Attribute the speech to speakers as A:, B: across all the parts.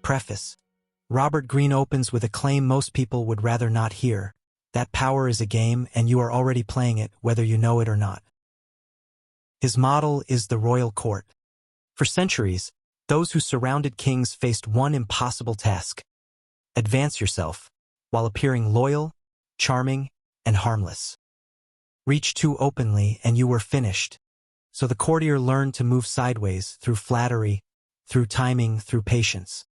A: Preface. Robert Greene opens with a claim most people would rather not hear. That power is a game and you are already playing it, whether you know it or not. His model is the royal court. For centuries, those who surrounded kings faced one impossible task: advance yourself, while appearing loyal, charming, and harmless. Reach too openly and you were finished. So the courtier learned to move sideways, through flattery, through timing, through patience.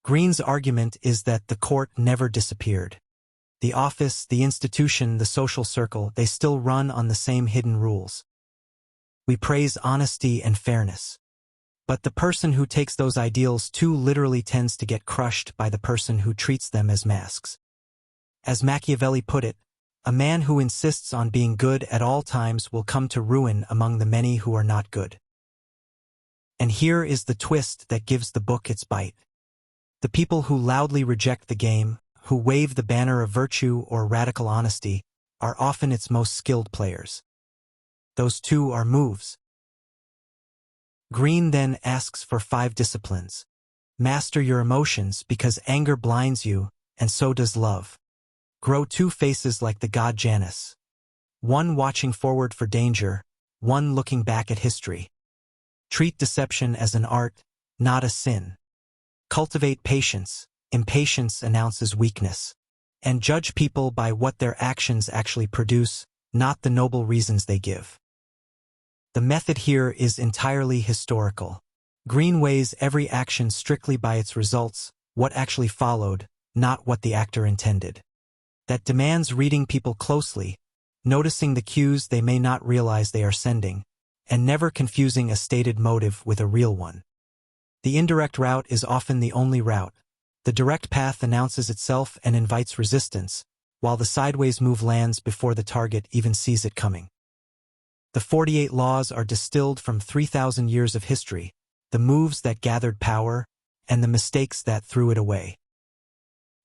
A: Greene's argument is that the court never disappeared. The office, the institution, the social circle, they still run on the same hidden rules. We praise honesty and fairness. But the person who takes those ideals too literally tends to get crushed by the person who treats them as masks. As Machiavelli put it, a man who insists on being good at all times will come to ruin among the many who are not good. And here is the twist that gives the book its bite. The people who loudly reject the game, who wave the banner of virtue or radical honesty, are often its most skilled players. Those two are moves. Greene then asks for 5 disciplines. Master your emotions because anger blinds you, and so does love. Grow 2 faces like the god Janus. One watching forward for danger, one looking back at history. Treat deception as an art, not a sin. Cultivate patience. Impatience announces weakness. And judge people by what their actions actually produce, not the noble reasons they give. The method here is entirely historical. Greene weighs every action strictly by its results, what actually followed, not what the actor intended. That demands reading people closely, noticing the cues they may not realize they are sending, and never confusing a stated motive with a real one. The indirect route is often the only route. The direct path announces itself and invites resistance, while the sideways move lands before the target even sees it coming. The 48 laws are distilled from 3,000 years of history, the moves that gathered power, and the mistakes that threw it away.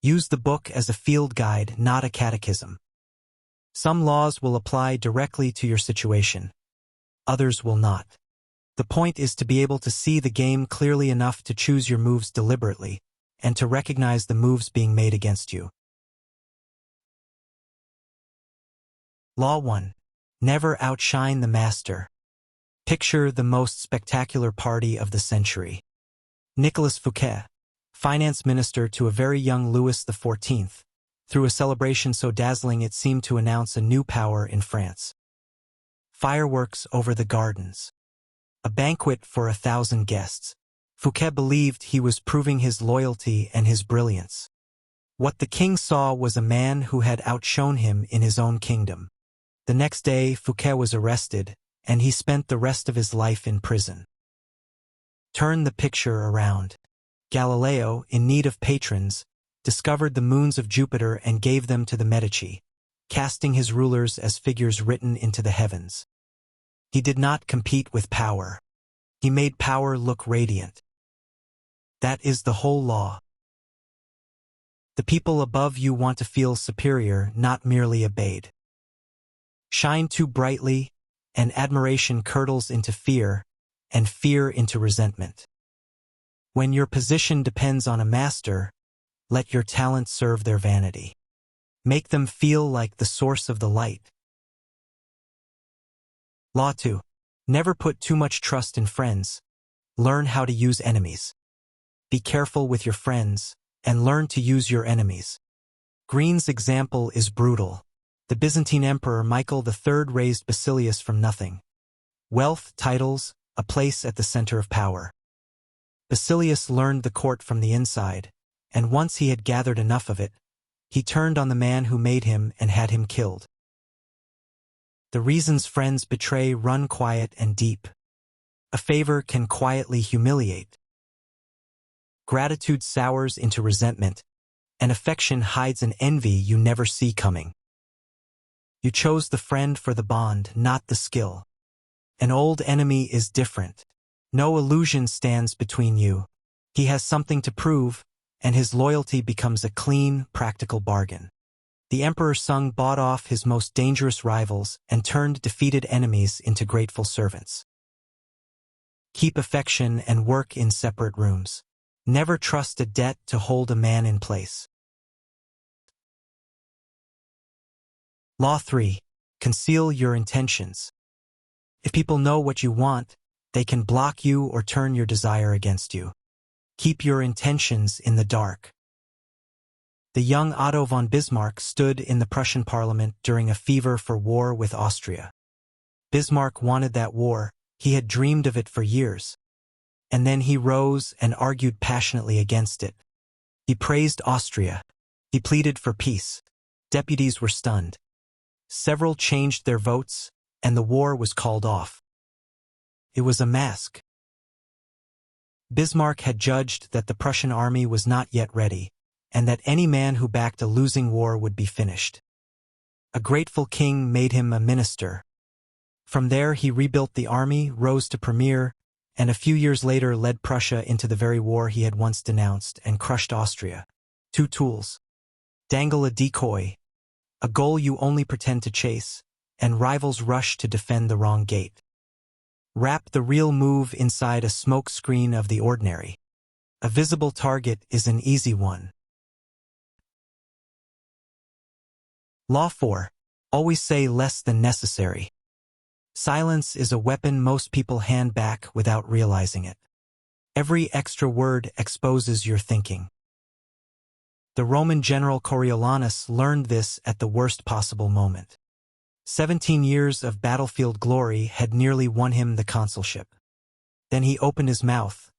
A: Use the book as a field guide, not a catechism. Some laws will apply directly to your situation. Others will not. The point is to be able to see the game clearly enough to choose your moves deliberately, and to recognize the moves being made against you. Law 1. Never outshine the master. Picture the most spectacular party of the century. Nicolas Fouquet, finance minister to a very young Louis XIV, threw a celebration so dazzling it seemed to announce a new power in France. Fireworks over the gardens. A banquet for 1,000 guests. Fouquet believed he was proving his loyalty and his brilliance. What the king saw was a man who had outshone him in his own kingdom. The next day, Fouquet was arrested, and he spent the rest of his life in prison. Turn the picture around. Galileo, in need of patrons, discovered the moons of Jupiter and gave them to the Medici, casting his rulers as figures written into the heavens. He did not compete with power. He made power look radiant. That is the whole law. The people above you want to feel superior, not merely obeyed. Shine too brightly, and admiration curdles into fear, and fear into resentment. When your position depends on a master, let your talent serve their vanity. Make them feel like the source of the light. Law 2. Never put too much trust in friends. Learn how to use enemies. Be careful with your friends, and learn to use your enemies. Greene's example is brutal. The Byzantine Emperor Michael III raised Basilius from nothing. Wealth, titles, a place at the center of power. Basilius learned the court from the inside, and once he had gathered enough of it, he turned on the man who made him and had him killed. The reasons friends betray run quiet and deep. A favor can quietly humiliate. Gratitude sours into resentment, and affection hides an envy you never see coming. You chose the friend for the bond, not the skill. An old enemy is different. No illusion stands between you. He has something to prove, and his loyalty becomes a clean, practical bargain. The Emperor Sung bought off his most dangerous rivals and turned defeated enemies into grateful servants. Keep affection and work in separate rooms. Never trust a debt to hold a man in place. Law 3. Conceal your intentions. If people know what you want, they can block you or turn your desire against you. Keep your intentions in the dark. The young Otto von Bismarck stood in the Prussian parliament during a fever for war with Austria. Bismarck wanted that war, he had dreamed of it for years. And then he rose and argued passionately against it. He praised Austria. He pleaded for peace. Deputies were stunned. Several changed their votes, and the war was called off. It was a mask. Bismarck had judged that the Prussian army was not yet ready, and that any man who backed a losing war would be finished. A grateful king made him a minister. From there he rebuilt the army, rose to premier, and a few years later led Prussia into the very war he had once denounced and crushed Austria. 2 tools. Dangle a decoy, a goal you only pretend to chase, and rivals rush to defend the wrong gate. Wrap the real move inside a smoke screen of the ordinary. A visible target is an easy one. Law 4. Always say less than necessary. Silence is a weapon most people hand back without realizing it. Every extra word exposes your thinking. The Roman general Coriolanus learned this at the worst possible moment. 17 years of battlefield glory had nearly won him the consulship. Then he opened his mouth,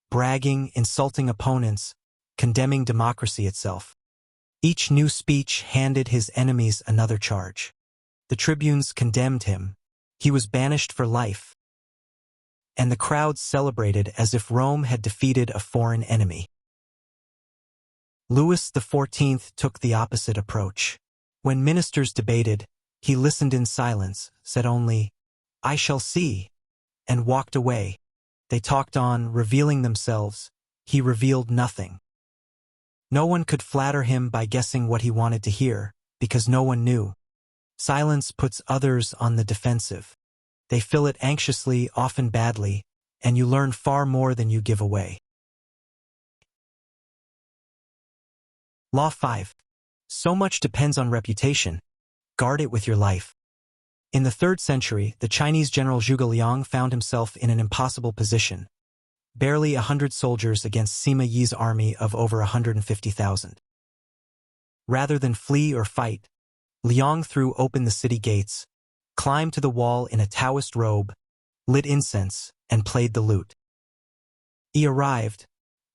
A: bragging, insulting opponents, condemning democracy itself. Each new speech handed his enemies another charge. The tribunes condemned him. He was banished for life. And the crowds celebrated as if Rome had defeated a foreign enemy. Louis XIV took the opposite approach. When ministers debated, he listened in silence, said only, "I shall see," and walked away. They talked on, revealing themselves. He revealed nothing. No one could flatter him by guessing what he wanted to hear, because no one knew. Silence puts others on the defensive. They fill it anxiously, often badly, and you learn far more than you give away. Law 5. So much depends on reputation. Guard it with your life. In the 3rd century, the Chinese general Zhuge Liang found himself in an impossible position. Barely 100 soldiers against Sima Yi's army of over 150,000. Rather than flee or fight, Liang threw open the city gates, climbed to the wall in a Taoist robe, lit incense, and played the lute. He arrived,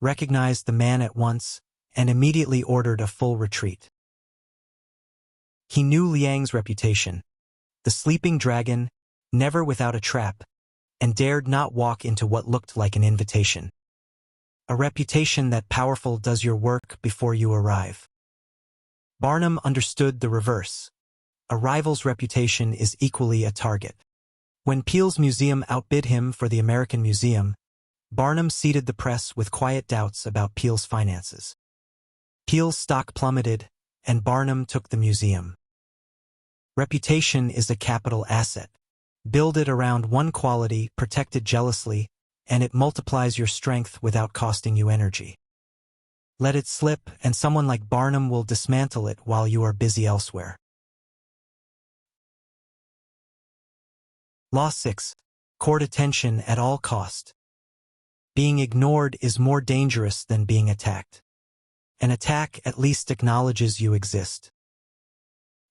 A: recognized the man at once, and immediately ordered a full retreat. He knew Liang's reputation, the sleeping dragon, never without a trap, and dared not walk into what looked like an invitation. A reputation that powerful does your work before you arrive. Barnum understood the reverse. A rival's reputation is equally a target. When Peale's museum outbid him for the American Museum, Barnum seeded the press with quiet doubts about Peale's finances. Peale's stock plummeted, and Barnum took the museum. Reputation is a capital asset. Build it around one quality, protect it jealously, and it multiplies your strength without costing you energy. Let it slip, and someone like Barnum will dismantle it while you are busy elsewhere. Law 6. Court attention at all cost. Being ignored is more dangerous than being attacked. An attack at least acknowledges you exist.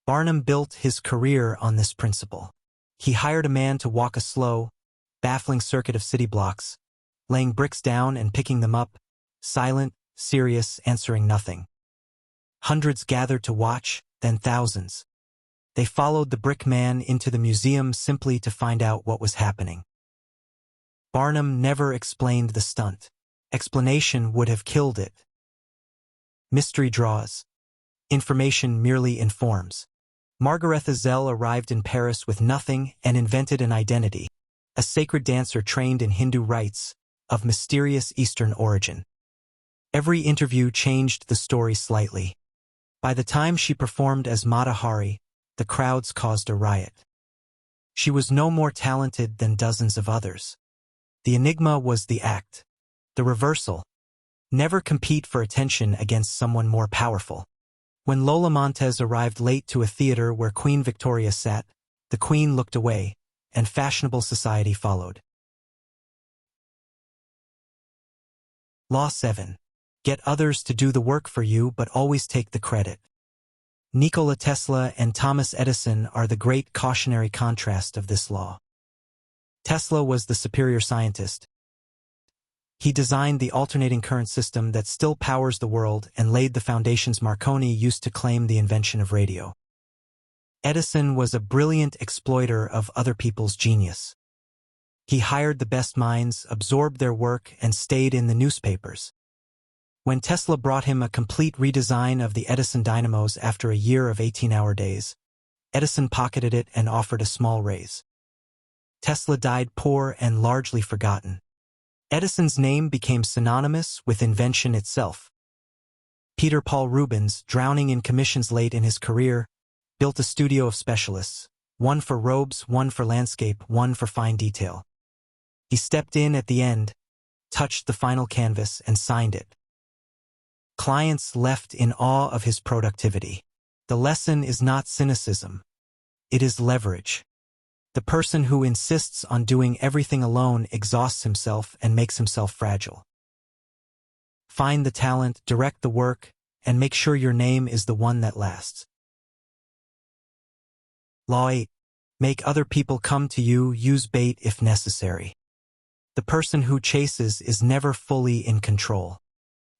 A: Barnum built his career on this principle. He hired a man to walk a slow, baffling circuit of city blocks, laying bricks down and picking them up, silent, serious, answering nothing. Hundreds gathered to watch, then thousands. They followed the brick man into the museum simply to find out what was happening. Barnum never explained the stunt. Explanation would have killed it. Mystery draws. Information merely informs. Margaretha Zell arrived in Paris with nothing and invented an identity, a sacred dancer trained in Hindu rites, of mysterious Eastern origin. Every interview changed the story slightly. By the time she performed as Mata Hari, the crowds caused a riot. She was no more talented than dozens of others. The enigma was the act. The reversal. Never compete for attention against someone more powerful. When Lola Montez arrived late to a theater where Queen Victoria sat, the Queen looked away, and fashionable society followed. Law 7. Get others to do the work for you but always take the credit. Nikola Tesla and Thomas Edison are the great cautionary contrast of this law. Tesla was the superior scientist. He designed the alternating current system that still powers the world and laid the foundations Marconi used to claim the invention of radio. Edison was a brilliant exploiter of other people's genius. He hired the best minds, absorbed their work, and stayed in the newspapers. When Tesla brought him a complete redesign of the Edison dynamos after a year of 18-hour days, Edison pocketed it and offered a small raise. Tesla died poor and largely forgotten. Edison's name became synonymous with invention itself. Peter Paul Rubens, drowning in commissions late in his career, built a studio of specialists, one for robes, one for landscape, one for fine detail. He stepped in at the end, touched the final canvas, and signed it. Clients left in awe of his productivity. The lesson is not cynicism. It is leverage. The person who insists on doing everything alone exhausts himself and makes himself fragile. Find the talent, direct the work, and make sure your name is the one that lasts. Law 8. Make other people come to you, use bait if necessary. The person who chases is never fully in control.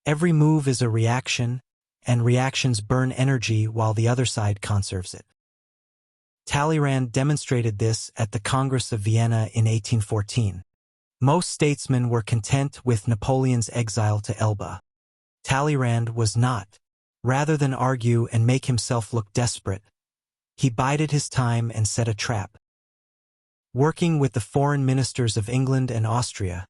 A: Every move is a reaction, and reactions burn energy while the other side conserves it. Talleyrand demonstrated this at the Congress of Vienna in 1814. Most statesmen were content with Napoleon's exile to Elba. Talleyrand was not. Rather than argue and make himself look desperate, he bided his time and set a trap. Working with the foreign ministers of England and Austria,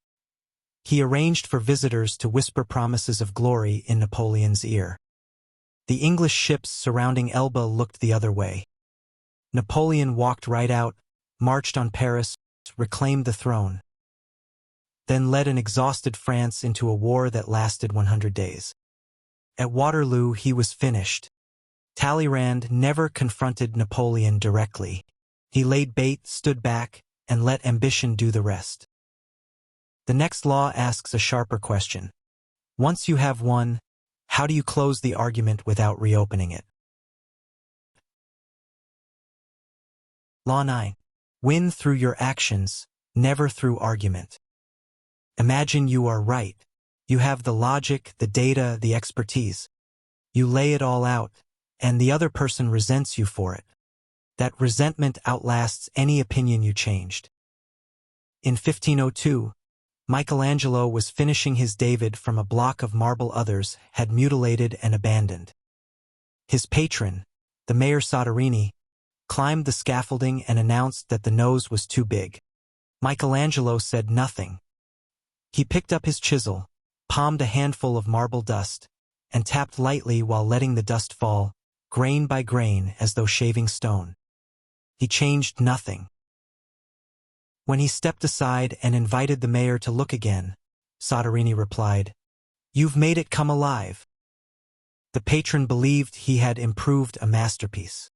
A: he arranged for visitors to whisper promises of glory in Napoleon's ear. The English ships surrounding Elba looked the other way. Napoleon walked right out, marched on Paris, reclaimed the throne, then led an exhausted France into a war that lasted 100 days. At Waterloo he was finished. Talleyrand never confronted Napoleon directly. He laid bait, stood back, and let ambition do the rest. The next law asks a sharper question. Once you have won, how do you close the argument without reopening it? Law 9. Win through your actions, never through argument. Imagine you are right. You have the logic, the data, the expertise. You lay it all out, and the other person resents you for it. That resentment outlasts any opinion you changed. In 1502, Michelangelo was finishing his David from a block of marble others had mutilated and abandoned. His patron, the Mayor Soderini, climbed the scaffolding and announced that the nose was too big. Michelangelo said nothing. He picked up his chisel, palmed a handful of marble dust, and tapped lightly while letting the dust fall, grain by grain as though shaving stone. He changed nothing. When he stepped aside and invited the mayor to look again, Soderini replied, "You've made it come alive." The patron believed he had improved a masterpiece.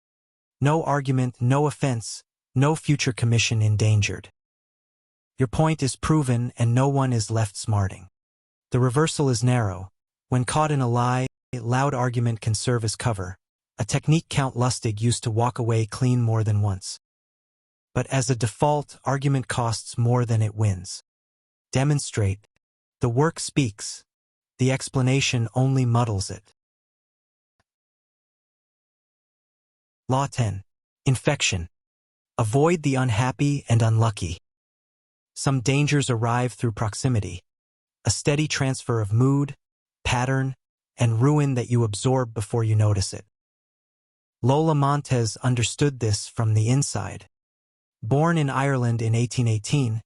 A: No argument, no offense, no future commission endangered. Your point is proven and no one is left smarting. The reversal is narrow. When caught in a lie, loud argument can serve as cover, a technique Count Lustig used to walk away clean more than once. But as a default, argument costs more than it wins. Demonstrate. The work speaks. The explanation only muddles it. Law 10. Infection. Avoid the unhappy and unlucky. Some dangers arrive through proximity. A steady transfer of mood, pattern, and ruin that you absorb before you notice it. Lola Montez understood this from the inside. Born in Ireland in 1818,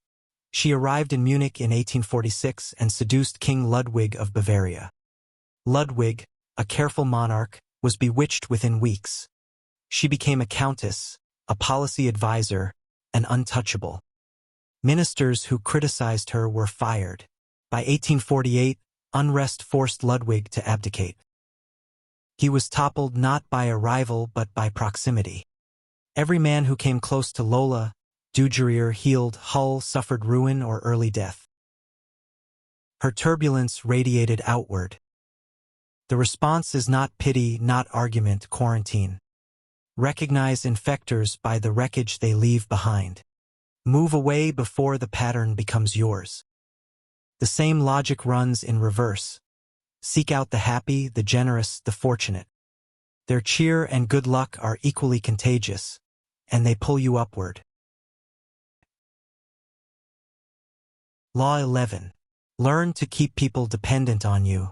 A: she arrived in Munich in 1846 and seduced King Ludwig of Bavaria. Ludwig, a careful monarch, was bewitched within weeks. She became a countess, a policy advisor, an untouchable. Ministers who criticized her were fired. By 1848, unrest forced Ludwig to abdicate. He was toppled not by a rival but by proximity. Every man who came close to Lola, Dugerrier healed, Hull suffered ruin or early death. Her turbulence radiated outward. The response is not pity, not argument, quarantine. Recognize infectors by the wreckage they leave behind. Move away before the pattern becomes yours. The same logic runs in reverse. Seek out the happy, the generous, the fortunate. Their cheer and good luck are equally contagious, and they pull you upward. Law 11. Learn to keep people dependent on you.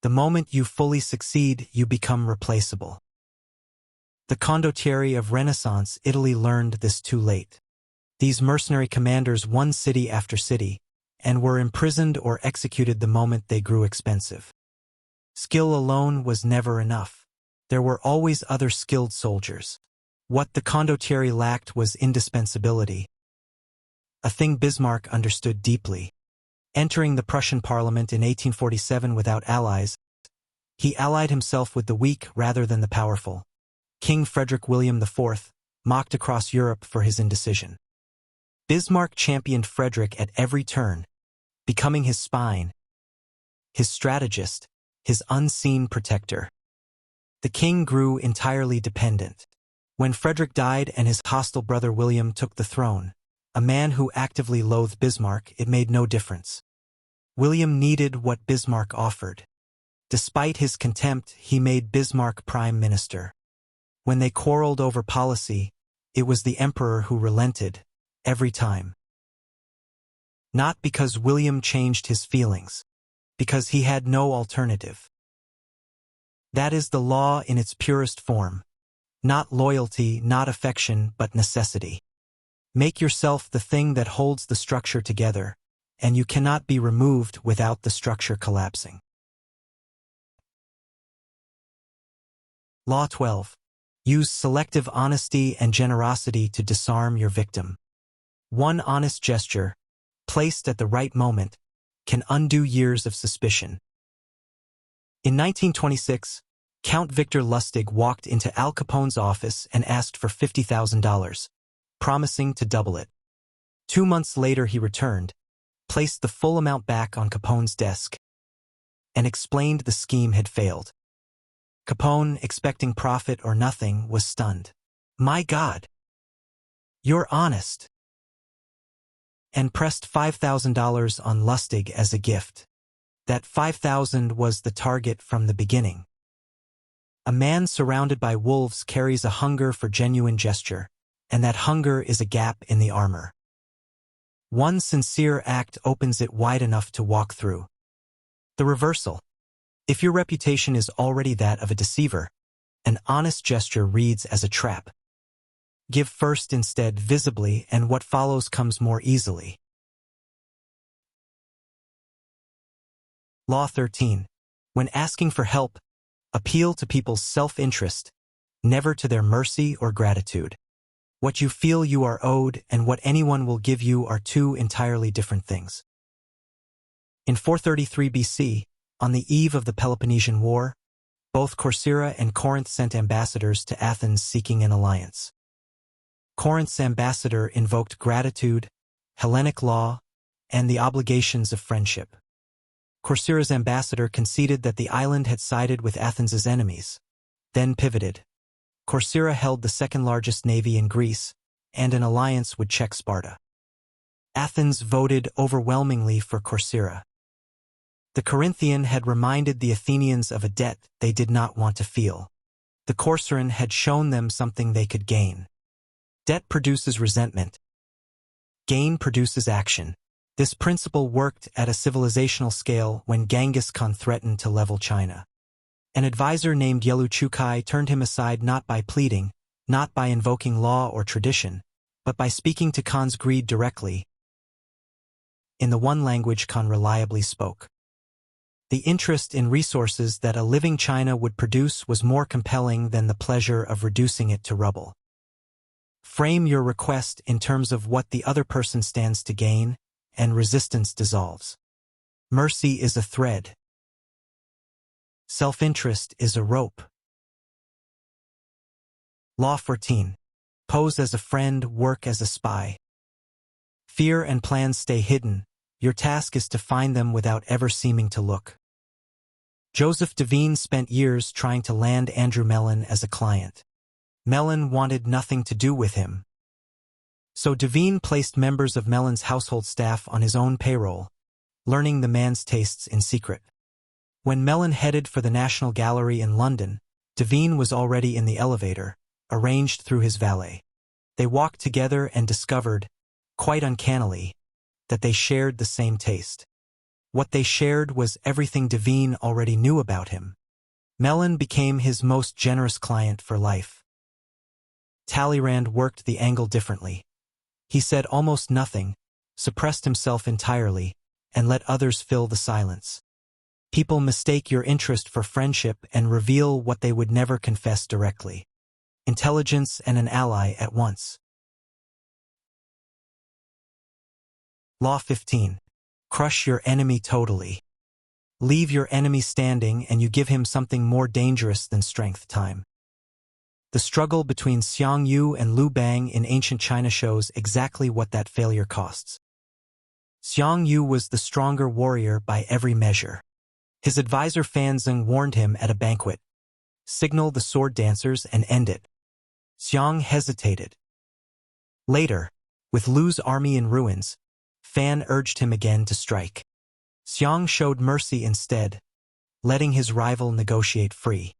A: The moment you fully succeed, you become replaceable. The condottieri of Renaissance Italy learned this too late. These mercenary commanders won city after city, and were imprisoned or executed the moment they grew expensive. Skill alone was never enough. There were always other skilled soldiers. What the condottieri lacked was indispensability, a thing Bismarck understood deeply. Entering the Prussian parliament in 1847 without allies, he allied himself with the weak rather than the powerful. King Frederick William IV, mocked across Europe for his indecision. Bismarck championed Frederick at every turn, becoming his spine, his strategist, his unseen protector. The king grew entirely dependent. When Frederick died and his hostile brother William took the throne, a man who actively loathed Bismarck, it made no difference. William needed what Bismarck offered. Despite his contempt, he made Bismarck prime minister. When they quarreled over policy, it was the emperor who relented, every time. Not because William changed his feelings, because he had no alternative. That is the law in its purest form. Not loyalty, not affection, but necessity. Make yourself the thing that holds the structure together, and you cannot be removed without the structure collapsing. Law 12. Use selective honesty and generosity to disarm your victim. One honest gesture, placed at the right moment, can undo years of suspicion. In 1926, Count Victor Lustig walked into Al Capone's office and asked for $50,000, promising to double it. 2 months later he returned, placed the full amount back on Capone's desk, and explained the scheme had failed. Capone, expecting profit or nothing, was stunned. "My God! You're honest!" And pressed $5,000 on Lustig as a gift. That $5,000 was the target from the beginning. A man surrounded by wolves carries a hunger for genuine gesture, and that hunger is a gap in the armor. One sincere act opens it wide enough to walk through. The reversal. If your reputation is already that of a deceiver, an honest gesture reads as a trap. Give first instead visibly, and what follows comes more easily. Law 13. When asking for help, appeal to people's self-interest, never to their mercy or gratitude. What you feel you are owed and what anyone will give you are two entirely different things. In 433 BC, on the eve of the Peloponnesian War, both Corcyra and Corinth sent ambassadors to Athens seeking an alliance. Corinth's ambassador invoked gratitude, Hellenic law, and the obligations of friendship. Corcyra's ambassador conceded that the island had sided with Athens's enemies, then pivoted. Corcyra held the second-largest navy in Greece, and an alliance would check Sparta. Athens voted overwhelmingly for Corcyra. The Corinthian had reminded the Athenians of a debt they did not want to feel. The Corcyran had shown them something they could gain. Debt produces resentment. Gain produces action. This principle worked at a civilizational scale when Genghis Khan threatened to level China. An advisor named Yelu Chukai turned him aside not by pleading, not by invoking law or tradition, but by speaking to Khan's greed directly, in the one language Khan reliably spoke. The interest in resources that a living China would produce was more compelling than the pleasure of reducing it to rubble. Frame your request in terms of what the other person stands to gain, and resistance dissolves. Mercy is a thread. Self-interest is a rope. Law 14. Pose as a friend, work as a spy. Fear and plans stay hidden. Your task is to find them without ever seeming to look. Joseph Devine spent years trying to land Andrew Mellon as a client. Mellon wanted nothing to do with him. So Devine placed members of Mellon's household staff on his own payroll, learning the man's tastes in secret. When Mellon headed for the National Gallery in London, Devine was already in the elevator, arranged through his valet. They walked together and discovered, quite uncannily, that they shared the same taste. What they shared was everything Devine already knew about him. Mellon became his most generous client for life. Talleyrand worked the angle differently. He said almost nothing, suppressed himself entirely, and let others fill the silence. People mistake your interest for friendship and reveal what they would never confess directly. Intelligence and an ally at once. Law 15. Crush your enemy totally. Leave your enemy standing and you give him something more dangerous than strength, time. The struggle between Xiang Yu and Liu Bang in ancient China shows exactly what that failure costs. Xiang Yu was the stronger warrior by every measure. His advisor Fan Zeng warned him at a banquet, "Signal the sword dancers and end it." Xiang hesitated. Later, with Liu's army in ruins, Fan urged him again to strike. Xiang showed mercy instead, letting his rival negotiate free.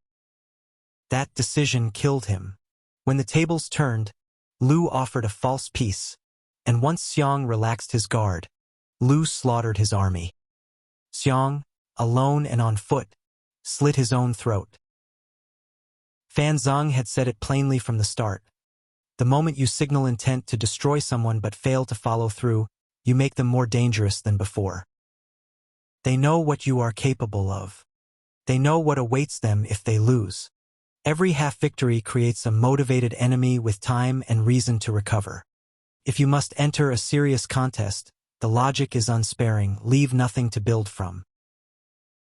A: That decision killed him. When the tables turned, Liu offered a false peace, and once Xiang relaxed his guard, Liu slaughtered his army. Xiang, alone and on foot, slit his own throat. Fan Zeng had said it plainly from the start. The moment you signal intent to destroy someone but fail to follow through, you make them more dangerous than before. They know what you are capable of. They know what awaits them if they lose. Every half-victory creates a motivated enemy with time and reason to recover. If you must enter a serious contest, the logic is unsparing, leave nothing to build from.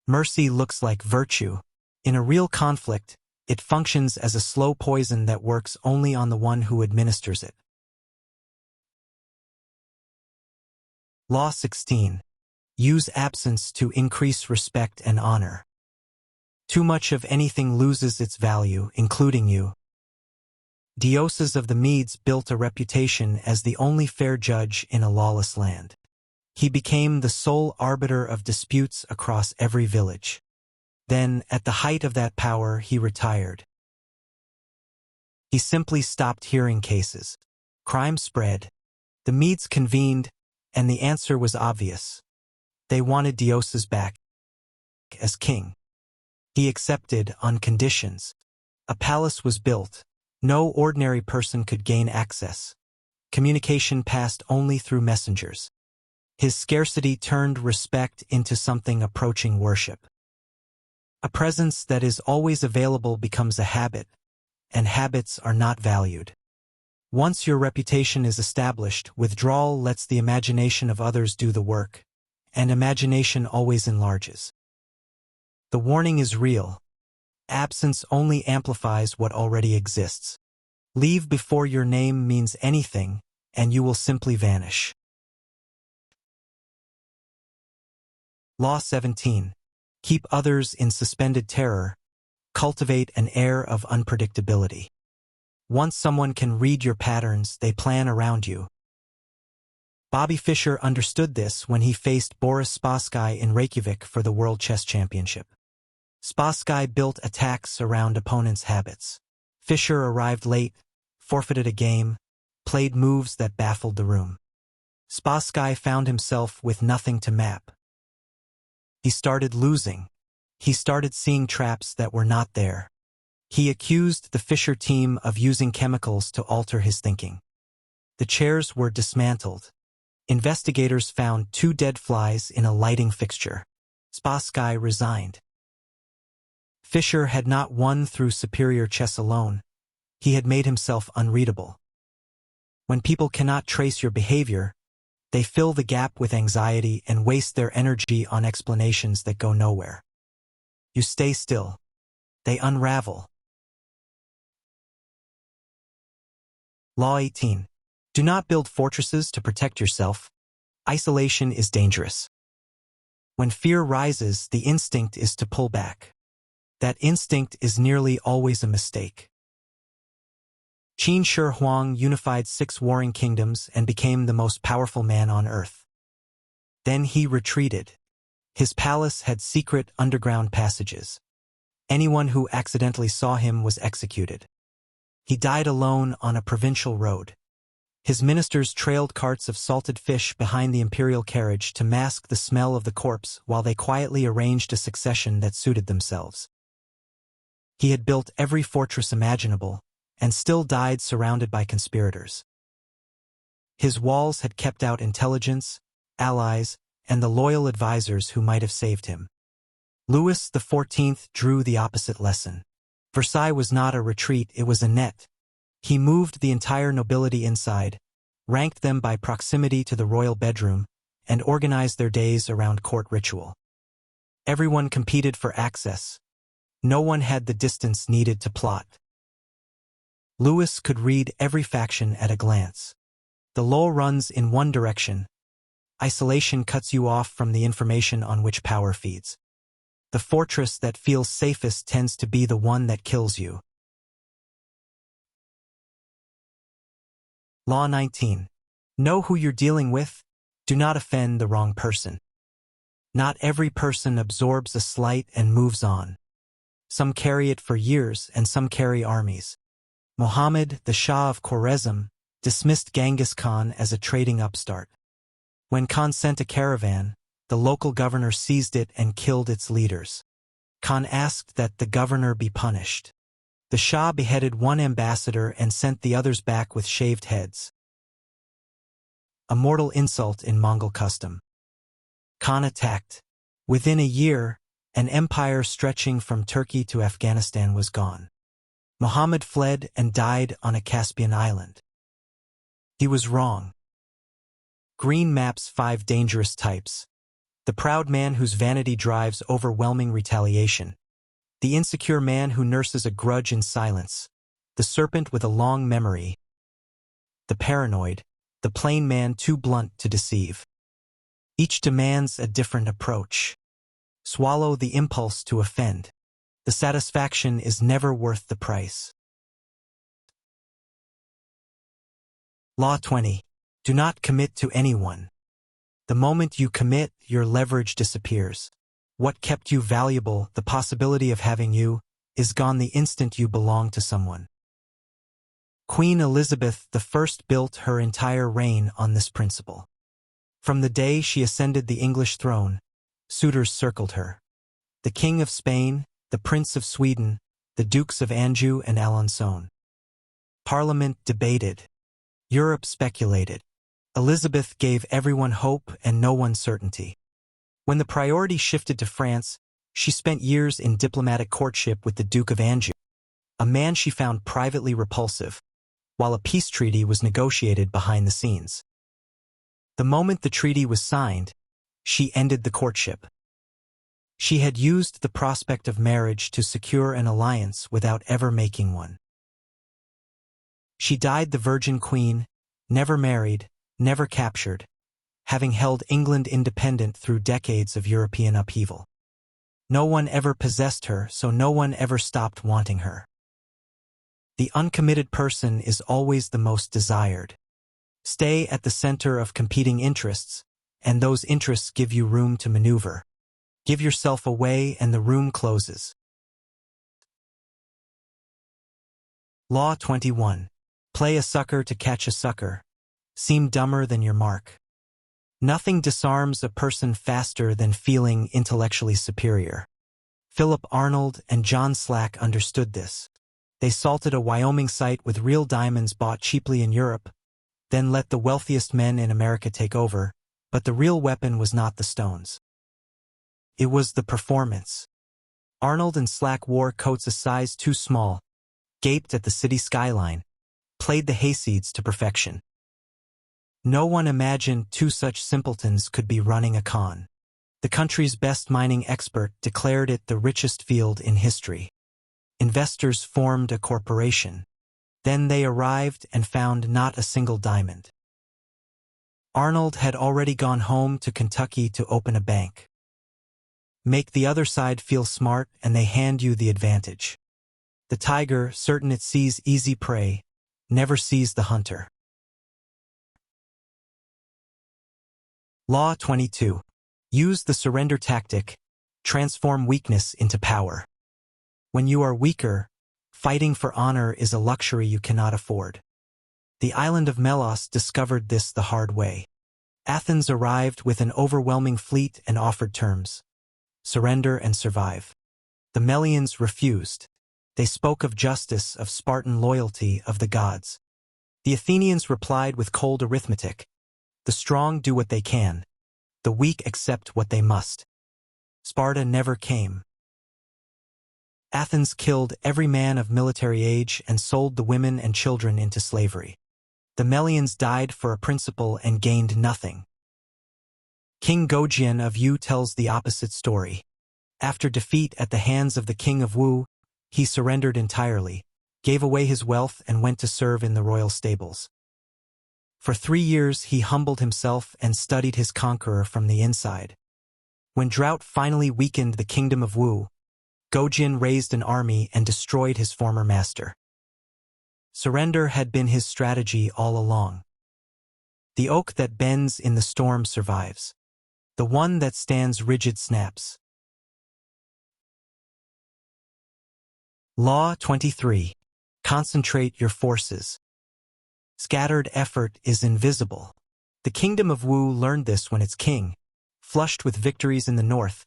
A: Mercy looks like virtue. In a real conflict, it functions as a slow poison that works only on the one who administers it. Law 16. Use absence to increase respect and honor. Too much of anything loses its value, including you. Deoses of the Medes built a reputation as the only fair judge in a lawless land. He became the sole arbiter of disputes across every village. Then, at the height of that power, he retired. He simply stopped hearing cases. Crime spread. The Medes convened, and the answer was obvious. They wanted Deoses back as king. He accepted on conditions. A palace was built. No ordinary person could gain access. Communication passed only through messengers. His scarcity turned respect into something approaching worship. A presence that is always available becomes a habit, and habits are not valued. Once your reputation is established, withdrawal lets the imagination of others do the work, and imagination always enlarges. The warning is real. Absence only amplifies what already exists. Leave before your name means anything, and you will simply vanish. Law 17. Keep others in suspended terror. Cultivate an air of unpredictability. Once someone can read your patterns, they plan around you. Bobby Fischer understood this when he faced Boris Spassky in Reykjavik for the World Chess Championship. Spassky built attacks around opponents' habits. Fischer arrived late, forfeited a game, played moves that baffled the room. Spassky found himself with nothing to map. He started losing. He started seeing traps that were not there. He accused the Fischer team of using chemicals to alter his thinking. The chairs were dismantled. Investigators found 2 dead flies in a lighting fixture. Spassky resigned. Fischer had not won through superior chess alone. He had made himself unreadable. When people cannot trace your behavior, They fill the gap with anxiety and waste their energy on explanations that go nowhere. You stay still. They unravel. Law 18. Do not build fortresses to protect yourself. Isolation is dangerous. When fear rises, the instinct is to pull back. That instinct is nearly always a mistake. Qin Shi Huang unified 6 warring kingdoms and became the most powerful man on earth. Then he retreated. His palace had secret underground passages. Anyone who accidentally saw him was executed. He died alone on a provincial road. His ministers trailed carts of salted fish behind the imperial carriage to mask the smell of the corpse while they quietly arranged a succession that suited themselves. He had built every fortress imaginable, and still died surrounded by conspirators. His walls had kept out intelligence, allies, and the loyal advisors who might have saved him. Louis XIV drew the opposite lesson. Versailles was not a retreat, it was a net. He moved the entire nobility inside, ranked them by proximity to the royal bedroom, and organized their days around court ritual. Everyone competed for access. No one had the distance needed to plot. Louis could read every faction at a glance. The law runs in one direction. Isolation cuts you off from the information on which power feeds. The fortress that feels safest tends to be the one that kills you. Law 19. Know who you're dealing with. Do not offend the wrong person. Not every person absorbs a slight and moves on. Some carry it for years and some carry armies. Muhammad, the Shah of Khwarezm, dismissed Genghis Khan as a trading upstart. When Khan sent a caravan, the local governor seized it and killed its leaders. Khan asked that the governor be punished. The Shah beheaded one ambassador and sent the others back with shaved heads. A mortal insult in Mongol custom. Khan attacked. Within a year, an empire stretching from Turkey to Afghanistan was gone. Muhammad fled and died on a Caspian island. He was wrong. Greene maps 5 dangerous types. The proud man whose vanity drives overwhelming retaliation. The insecure man who nurses a grudge in silence. The serpent with a long memory. The paranoid, the plain man too blunt to deceive. Each demands a different approach. Swallow the impulse to offend. The satisfaction is never worth the price. Law 20. Do not commit to anyone. The moment you commit, your leverage disappears. What kept you valuable, the possibility of having you, is gone the instant you belong to someone. Queen Elizabeth I built her entire reign on this principle. From the day she ascended the English throne, suitors circled her. The King of Spain, the Prince of Sweden, the Dukes of Anjou and Alençon. Parliament debated. Europe speculated. Elizabeth gave everyone hope and no one certainty. When the priority shifted to France, she spent years in diplomatic courtship with the Duke of Anjou, a man she found privately repulsive, while a peace treaty was negotiated behind the scenes. The moment the treaty was signed, she ended the courtship. She had used the prospect of marriage to secure an alliance without ever making one. She died the Virgin Queen, never married, never captured, having held England independent through decades of European upheaval. No one ever possessed her, so no one ever stopped wanting her. The uncommitted person is always the most desired. Stay at the center of competing interests, and those interests give you room to maneuver. Give yourself away and the room closes. Law 21. Play a sucker to catch a sucker. Seem dumber than your mark. Nothing disarms a person faster than feeling intellectually superior. Philip Arnold and John Slack understood this. They salted a Wyoming site with real diamonds bought cheaply in Europe, then let the wealthiest men in America take over, but the real weapon was not the stones. It was the performance. Arnold and Slack wore coats a size too small, gaped at the city skyline, played the hayseeds to perfection. No one imagined two such simpletons could be running a con. The country's best mining expert declared it the richest field in history. Investors formed a corporation. Then they arrived and found not a single diamond. Arnold had already gone home to Kentucky to open a bank. Make the other side feel smart and they hand you the advantage. The tiger, certain it sees easy prey, never sees the hunter. Law 22. Use the surrender tactic. Transform weakness into power. When you are weaker, fighting for honor is a luxury you cannot afford. The island of Melos discovered this the hard way. Athens arrived with an overwhelming fleet and offered terms. Surrender and survive. The Melians refused. They spoke of justice, of Spartan loyalty, of the gods. The Athenians replied with cold arithmetic. The strong do what they can. The weak accept what they must. Sparta never came. Athens killed every man of military age and sold the women and children into slavery. The Melians died for a principle and gained nothing. King Gojien of Yu tells the opposite story. After defeat at the hands of the king of Wu, he surrendered entirely, gave away his wealth and went to serve in the royal stables. For 3 years he humbled himself and studied his conqueror from the inside. When drought finally weakened the kingdom of Wu, Gojien raised an army and destroyed his former master. Surrender had been his strategy all along. The oak that bends in the storm survives. The one that stands rigid snaps. Law 23. Concentrate your forces. Scattered effort is invisible. The kingdom of Wu learned this when its king, flushed with victories in the north,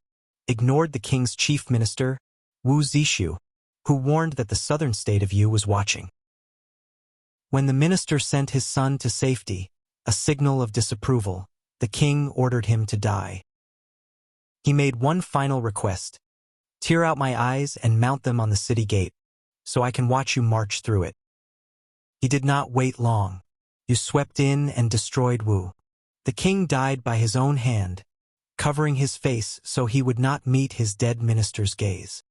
A: ignored the king's chief minister, Wu Zishu, who warned that the southern state of Yu was watching. When the minister sent his son to safety, a signal of disapproval, the king ordered him to die. He made one final request. Tear out my eyes and mount them on the city gate, so I can watch you march through it. He did not wait long. You swept in and destroyed Wu. The king died by his own hand, covering his face so he would not meet his dead minister's gaze.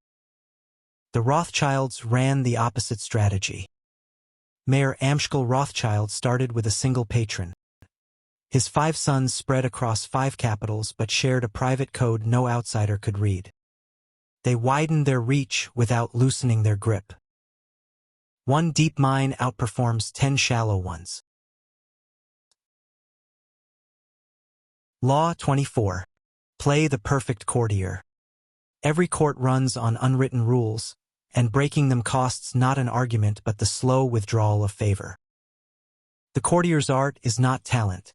A: The Rothschilds ran the opposite strategy. Mayor Amschel Rothschild started with a single patron. His 5 sons spread across 5 capitals but shared a private code no outsider could read. They widened their reach without loosening their grip. One deep mine outperforms 10 shallow ones. Law 24. Play the perfect courtier. Every court runs on unwritten rules, and breaking them costs not an argument but the slow withdrawal of favor. The courtier's art is not talent.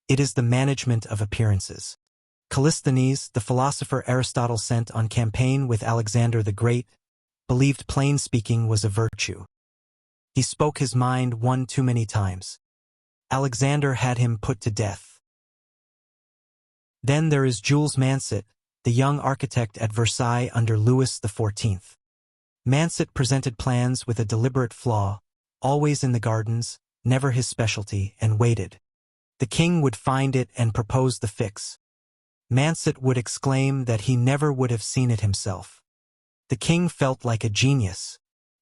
A: It is the management of appearances. Callisthenes, the philosopher Aristotle sent on campaign with Alexander the Great, believed plain speaking was a virtue. He spoke his mind one too many times. Alexander had him put to death. Then there is Jules Mansett, the young architect at Versailles under Louis XIV. Mansett presented plans with a deliberate flaw, always in the gardens, never his specialty, and waited. The king would find it and propose the fix. Mansett would exclaim that he never would have seen it himself. The king felt like a genius.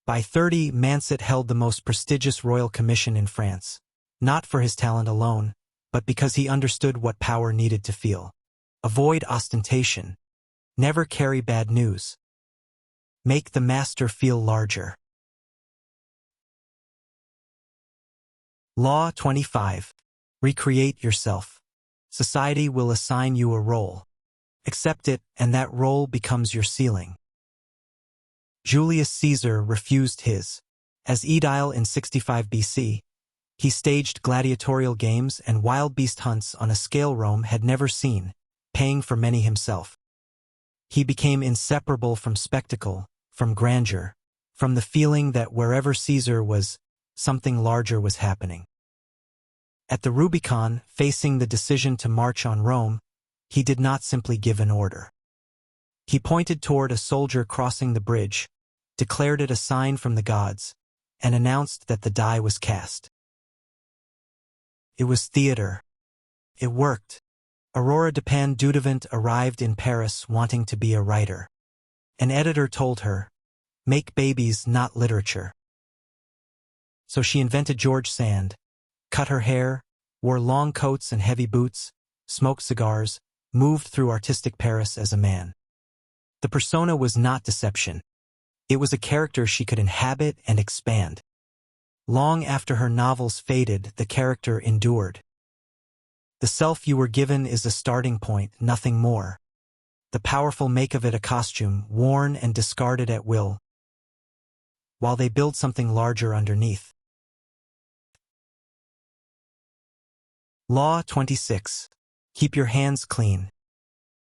A: By 30, Mansett held the most prestigious royal commission in France, not for his talent alone, but because he understood what power needed to feel. Avoid ostentation. Never carry bad news. Make the master feel larger. Law 25. Recreate yourself. Society will assign you a role. Accept it, and that role becomes your ceiling. Julius Caesar refused his. As aedile in 65 BC, he staged gladiatorial games and wild beast hunts on a scale Rome had never seen, paying for many himself. He became inseparable from spectacle, from grandeur, from the feeling that wherever Caesar was, something larger was happening. At the Rubicon, facing the decision to march on Rome, he did not simply give an order. He pointed toward a soldier crossing the bridge, declared it a sign from the gods, and announced that the die was cast. It was theater. It worked. Aurora Dupin-Dudevant arrived in Paris wanting to be a writer. An editor told her, "Make babies, not literature." So she invented George Sand, cut her hair, wore long coats and heavy boots, smoked cigars, moved through artistic Paris as a man. The persona was not deception. It was a character she could inhabit and expand. Long after her novels faded, the character endured. The self you were given is a starting point, nothing more. The powerful make of it a costume, worn and discarded at will, while they build something larger underneath. Law 26. Keep your hands clean.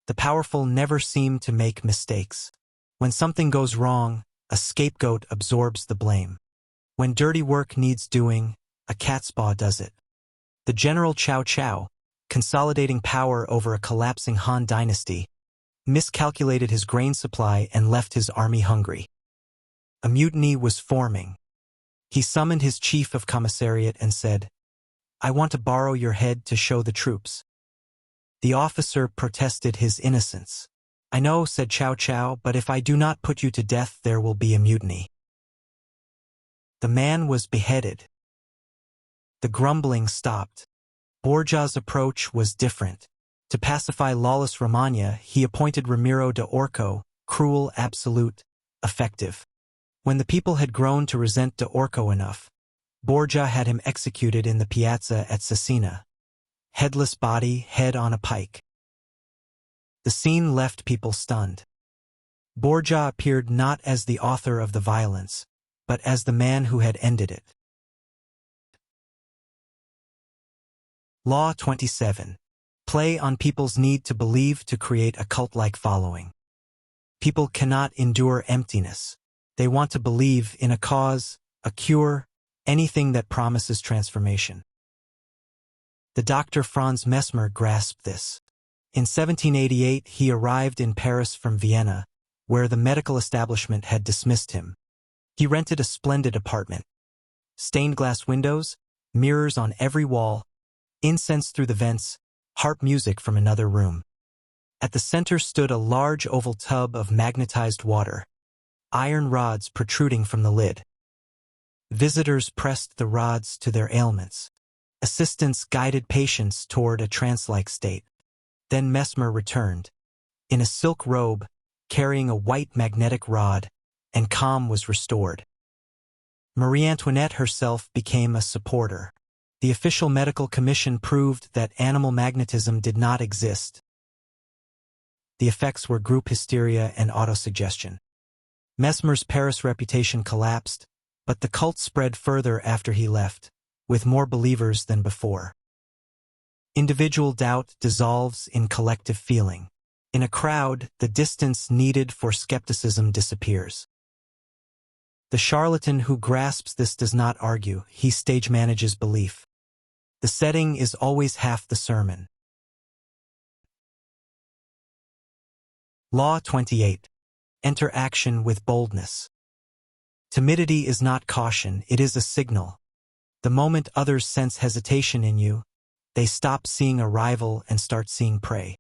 A: The powerful never seem to make mistakes. When something goes wrong, a scapegoat absorbs the blame. When dirty work needs doing, a catspaw does it. The General Cao Cao, consolidating power over a collapsing Han dynasty, miscalculated his grain supply and left his army hungry. A mutiny was forming. He summoned his chief of commissariat and said, "I want to borrow your head to show the troops." The officer protested his innocence. "I know," said Cao Cao, "but if I do not put you to death, there will be a mutiny." The man was beheaded. The grumbling stopped. Borgia's approach was different. To pacify lawless Romagna, he appointed Ramiro de Orco, cruel, absolute, effective. When the people had grown to resent de Orco enough, Borgia had him executed in the piazza at Cesena. Headless body, head on a pike. The scene left people stunned. Borgia appeared not as the author of the violence, but as the man who had ended it. Law 27. Play on people's need to believe to create a cult-like following. People cannot endure emptiness. They want to believe in a cause, a cure, anything that promises transformation. The Dr. Franz Mesmer grasped this. In 1788 he arrived in Paris from Vienna, where the medical establishment had dismissed him. He rented a splendid apartment. Stained glass windows, mirrors on every wall, incense through the vents, harp music from another room. At the center stood a large oval tub of magnetized water, iron rods protruding from the lid. Visitors pressed the rods to their ailments. Assistants guided patients toward a trance-like state. Then Mesmer returned, in a silk robe, carrying a white magnetic rod, and calm was restored. Marie Antoinette herself became a supporter. The official medical commission proved that animal magnetism did not exist. The effects were group hysteria and autosuggestion. Mesmer's Paris reputation collapsed, but the cult spread further after he left, with more believers than before. Individual doubt dissolves in collective feeling. In a crowd, the distance needed for skepticism disappears. The charlatan who grasps this does not argue, he stage manages belief. The setting is always half the sermon. Law 28. Enter action with boldness. Timidity is not caution, it is a signal. The moment others sense hesitation in you, they stop seeing a rival and start seeing prey.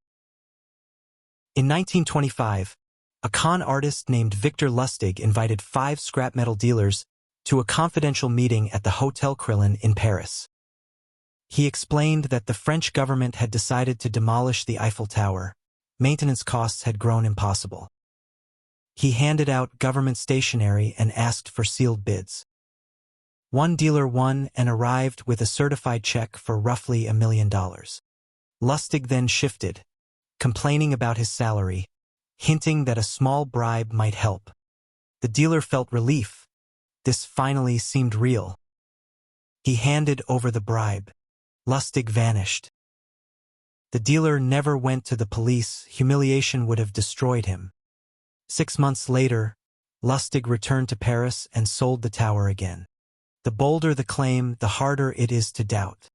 A: In 1925, a con artist named Victor Lustig invited 5 scrap metal dealers to a confidential meeting at the Hotel Crillon in Paris. He explained that the French government had decided to demolish the Eiffel Tower. Maintenance costs had grown impossible. He handed out government stationery and asked for sealed bids. One dealer won and arrived with a certified check for roughly $1 million. Lustig then shifted, complaining about his salary, hinting that a small bribe might help. The dealer felt relief. This finally seemed real. He handed over the bribe. Lustig vanished. The dealer never went to the police. Humiliation would have destroyed him. 6 months later, Lustig returned to Paris and sold the tower again. The bolder the claim, the harder it is to doubt.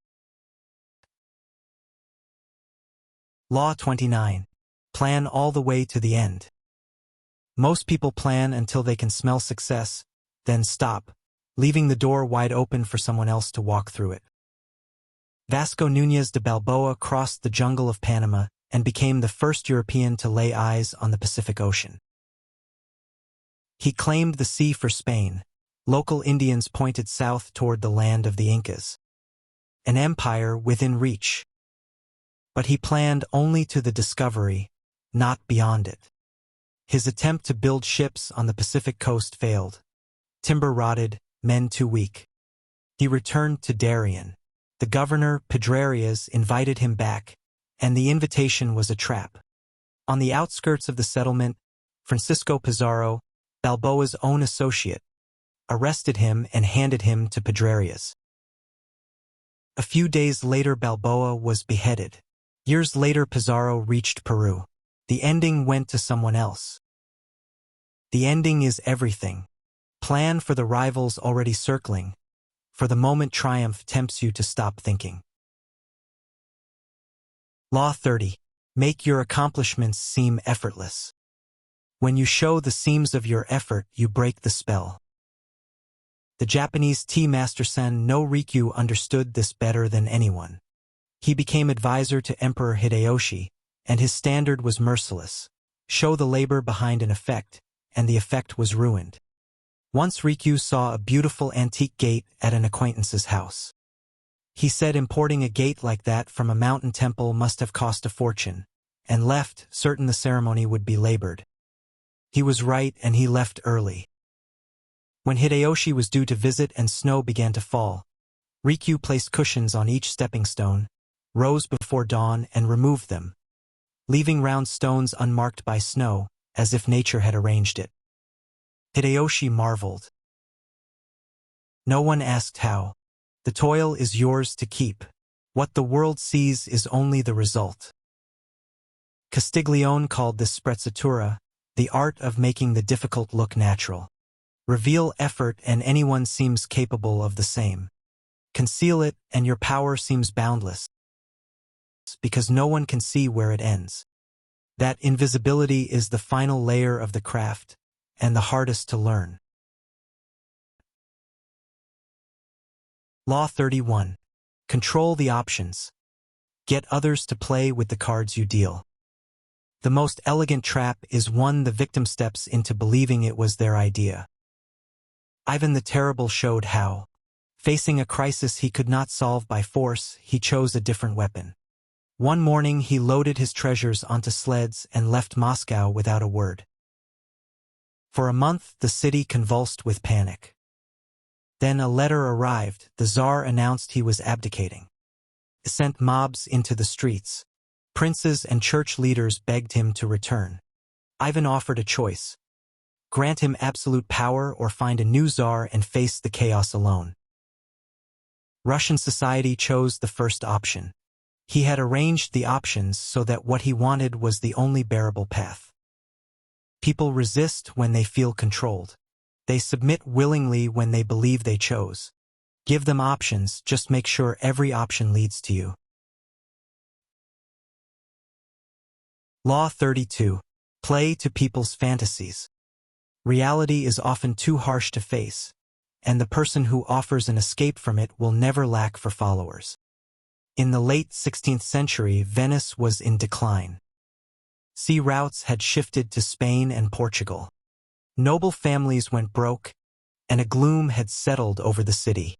A: Law 29. Plan all the way to the end. Most people plan until they can smell success, then stop, leaving the door wide open for someone else to walk through it. Vasco Núñez de Balboa crossed the jungle of Panama and became the first European to lay eyes on the Pacific Ocean. He claimed the sea for Spain. Local Indians pointed south toward the land of the Incas. An empire within reach. But he planned only to the discovery, not beyond it. His attempt to build ships on the Pacific coast failed. Timber rotted, men too weak. He returned to Darien. The governor, Pedrarias, invited him back, and the invitation was a trap. On the outskirts of the settlement, Francisco Pizarro, Balboa's own associate, arrested him and handed him to Pedrarias. A few days later, Balboa was beheaded. Years later, Pizarro reached Peru. The ending went to someone else. The ending is everything. Plan for the rivals already circling. For the moment, triumph tempts you to stop thinking. Law 30. Make your accomplishments seem effortless. When you show the seams of your effort, you break the spell. The Japanese tea master Sen no Rikyu understood this better than anyone. He became advisor to Emperor Hideyoshi, and his standard was merciless. Show the labor behind an effect, and the effect was ruined. Once Rikyu saw a beautiful antique gate at an acquaintance's house. He said importing a gate like that from a mountain temple must have cost a fortune, and left, certain the ceremony would be labored. He was right, and he left early. When Hideyoshi was due to visit and snow began to fall, Rikyu placed cushions on each stepping stone, rose before dawn and removed them, leaving round stones unmarked by snow, as if nature had arranged it. Hideyoshi marveled. No one asked how. The toil is yours to keep. What the world sees is only the result. Castiglione called this sprezzatura, the art of making the difficult look natural. Reveal effort and anyone seems capable of the same. Conceal it and your power seems boundless, because no one can see where it ends. That invisibility is the final layer of the craft, and the hardest to learn. Law 31. Control the options. Get others to play with the cards you deal. The most elegant trap is one the victim steps into believing it was their idea. Ivan the Terrible showed how. Facing a crisis he could not solve by force, he chose a different weapon. One morning he loaded his treasures onto sleds and left Moscow without a word. For a month the city convulsed with panic. Then a letter arrived. The Tsar announced he was abdicating. He sent mobs into the streets. Princes and church leaders begged him to return. Ivan offered a choice. Grant him absolute power or find a new Tsar and face the chaos alone. Russian society chose the first option. He had arranged the options so that what he wanted was the only bearable path. People resist when they feel controlled. They submit willingly when they believe they chose. Give them options, just make sure every option leads to you. Law 32. Play to people's fantasies. Reality is often too harsh to face, and the person who offers an escape from it will never lack for followers. In the late 16th century, Venice was in decline. Sea routes had shifted to Spain and Portugal. Noble families went broke, and a gloom had settled over the city.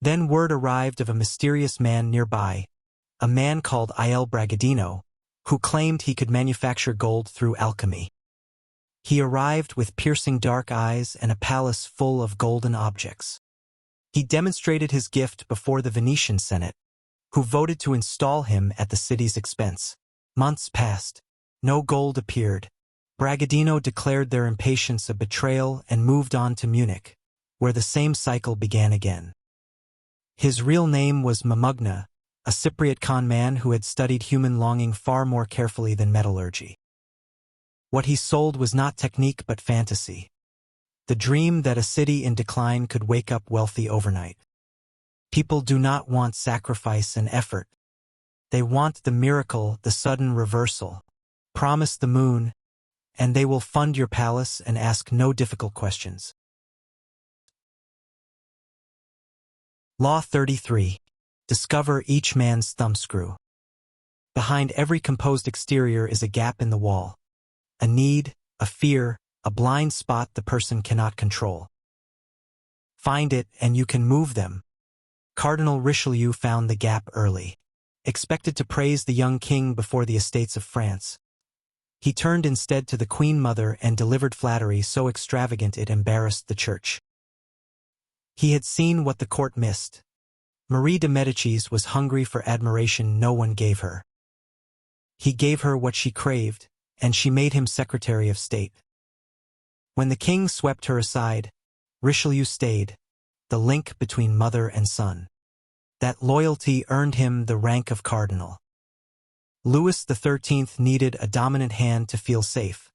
A: Then word arrived of a mysterious man nearby, a man called Il Bragadino, who claimed he could manufacture gold through alchemy. He arrived with piercing dark eyes and a palace full of golden objects. He demonstrated his gift before the Venetian Senate, who voted to install him at the city's expense. Months passed. No gold appeared. Bragadino declared their impatience a betrayal and moved on to Munich, where the same cycle began again. His real name was Mamugna, a Cypriot con man who had studied human longing far more carefully than metallurgy. What he sold was not technique but fantasy. The dream that a city in decline could wake up wealthy overnight. People do not want sacrifice and effort. They want the miracle, the sudden reversal. Promise the moon, and they will fund your palace and ask no difficult questions. Law 33. Discover each man's thumbscrew. Behind every composed exterior is a gap in the wall. A need, a fear, a blind spot the person cannot control. Find it and you can move them. Cardinal Richelieu found the gap early. Expected to praise the young king before the estates of France. He turned instead to the Queen Mother and delivered flattery so extravagant it embarrassed the church. He had seen what the court missed. Marie de Medicis was hungry for admiration no one gave her. He gave her what she craved, and she made him Secretary of State. When the king swept her aside, Richelieu stayed, the link between mother and son. That loyalty earned him the rank of cardinal. Louis XIII needed a dominant hand to feel safe.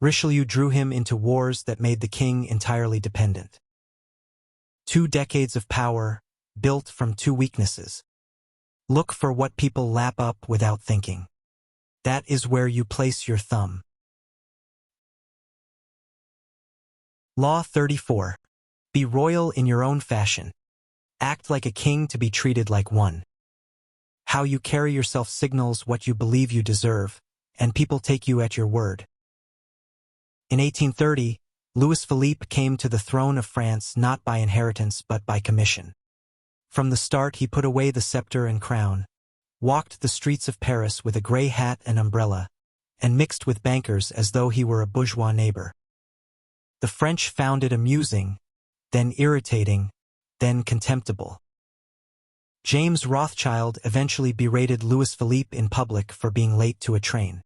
A: Richelieu drew him into wars that made the king entirely dependent. 2 decades of power, built from 2 weaknesses. Look for what people lap up without thinking. That is where you place your thumb. Law 34. Be royal in your own fashion. Act like a king to be treated like one. How you carry yourself signals what you believe you deserve, and people take you at your word. In 1830, Louis Philippe came to the throne of France not by inheritance but by commission. From the start he put away the scepter and crown, walked the streets of Paris with a grey hat and umbrella, and mixed with bankers as though he were a bourgeois neighbor. The French found it amusing, then irritating, then contemptible. James Rothschild eventually berated Louis Philippe in public for being late to a train.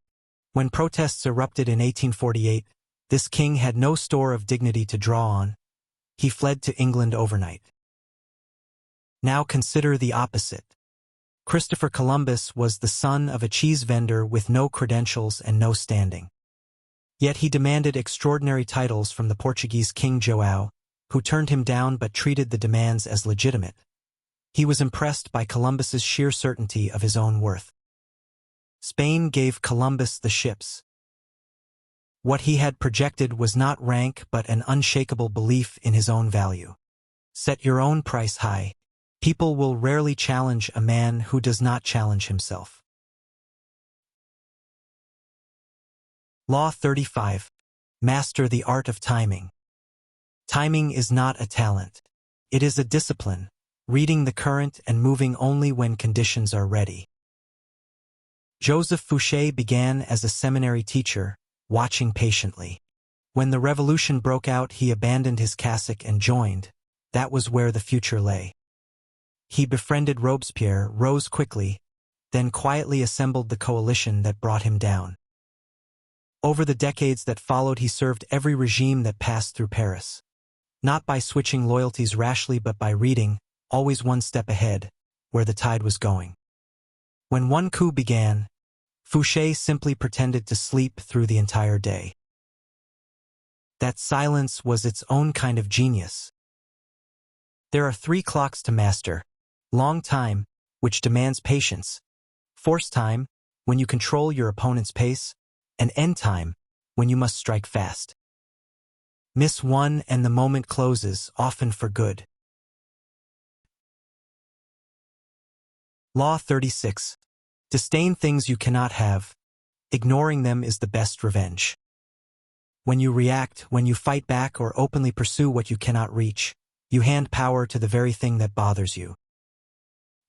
A: When protests erupted in 1848, this king had no store of dignity to draw on. He fled to England overnight. Now consider the opposite. Christopher Columbus was the son of a cheese vendor with no credentials and no standing. Yet he demanded extraordinary titles from the Portuguese King João, who turned him down but treated the demands as legitimate. He was impressed by Columbus's sheer certainty of his own worth. Spain gave Columbus the ships. What he had projected was not rank but an unshakable belief in his own value. Set your own price high. People will rarely challenge a man who does not challenge himself. Law 35. Master the art of timing. Timing is not a talent. It is a discipline, reading the current and moving only when conditions are ready. Joseph Fouché began as a seminary teacher, watching patiently. When the revolution broke out, he abandoned his cassock and joined. That was where the future lay. He befriended Robespierre, rose quickly, then quietly assembled the coalition that brought him down. Over the decades that followed, he served every regime that passed through Paris. Not by switching loyalties rashly but by reading, always one step ahead, where the tide was going. When one coup began, Fouché simply pretended to sleep through the entire day. That silence was its own kind of genius. There are 3 clocks to master. Long time, which demands patience. Force time, when you control your opponent's pace. And end time, when you must strike fast. Miss one and the moment closes, often for good. Law 36. Disdain things you cannot have. Ignoring them is the best revenge. When you react, when you fight back or openly pursue what you cannot reach, you hand power to the very thing that bothers you.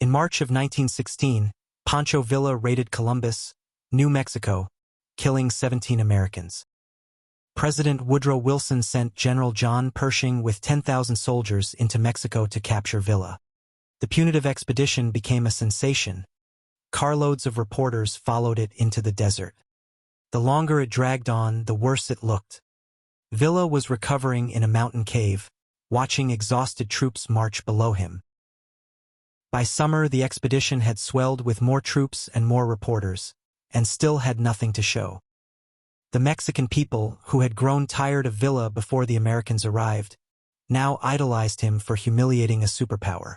A: In March of 1916, Pancho Villa raided Columbus, New Mexico, killing 17 Americans. President Woodrow Wilson sent General John Pershing with 10,000 soldiers into Mexico to capture Villa. The punitive expedition became a sensation. Carloads of reporters followed it into the desert. The longer it dragged on, the worse it looked. Villa was recovering in a mountain cave, watching exhausted troops march below him. By summer, the expedition had swelled with more troops and more reporters, and still had nothing to show. The Mexican people, who had grown tired of Villa before the Americans arrived, now idolized him for humiliating a superpower.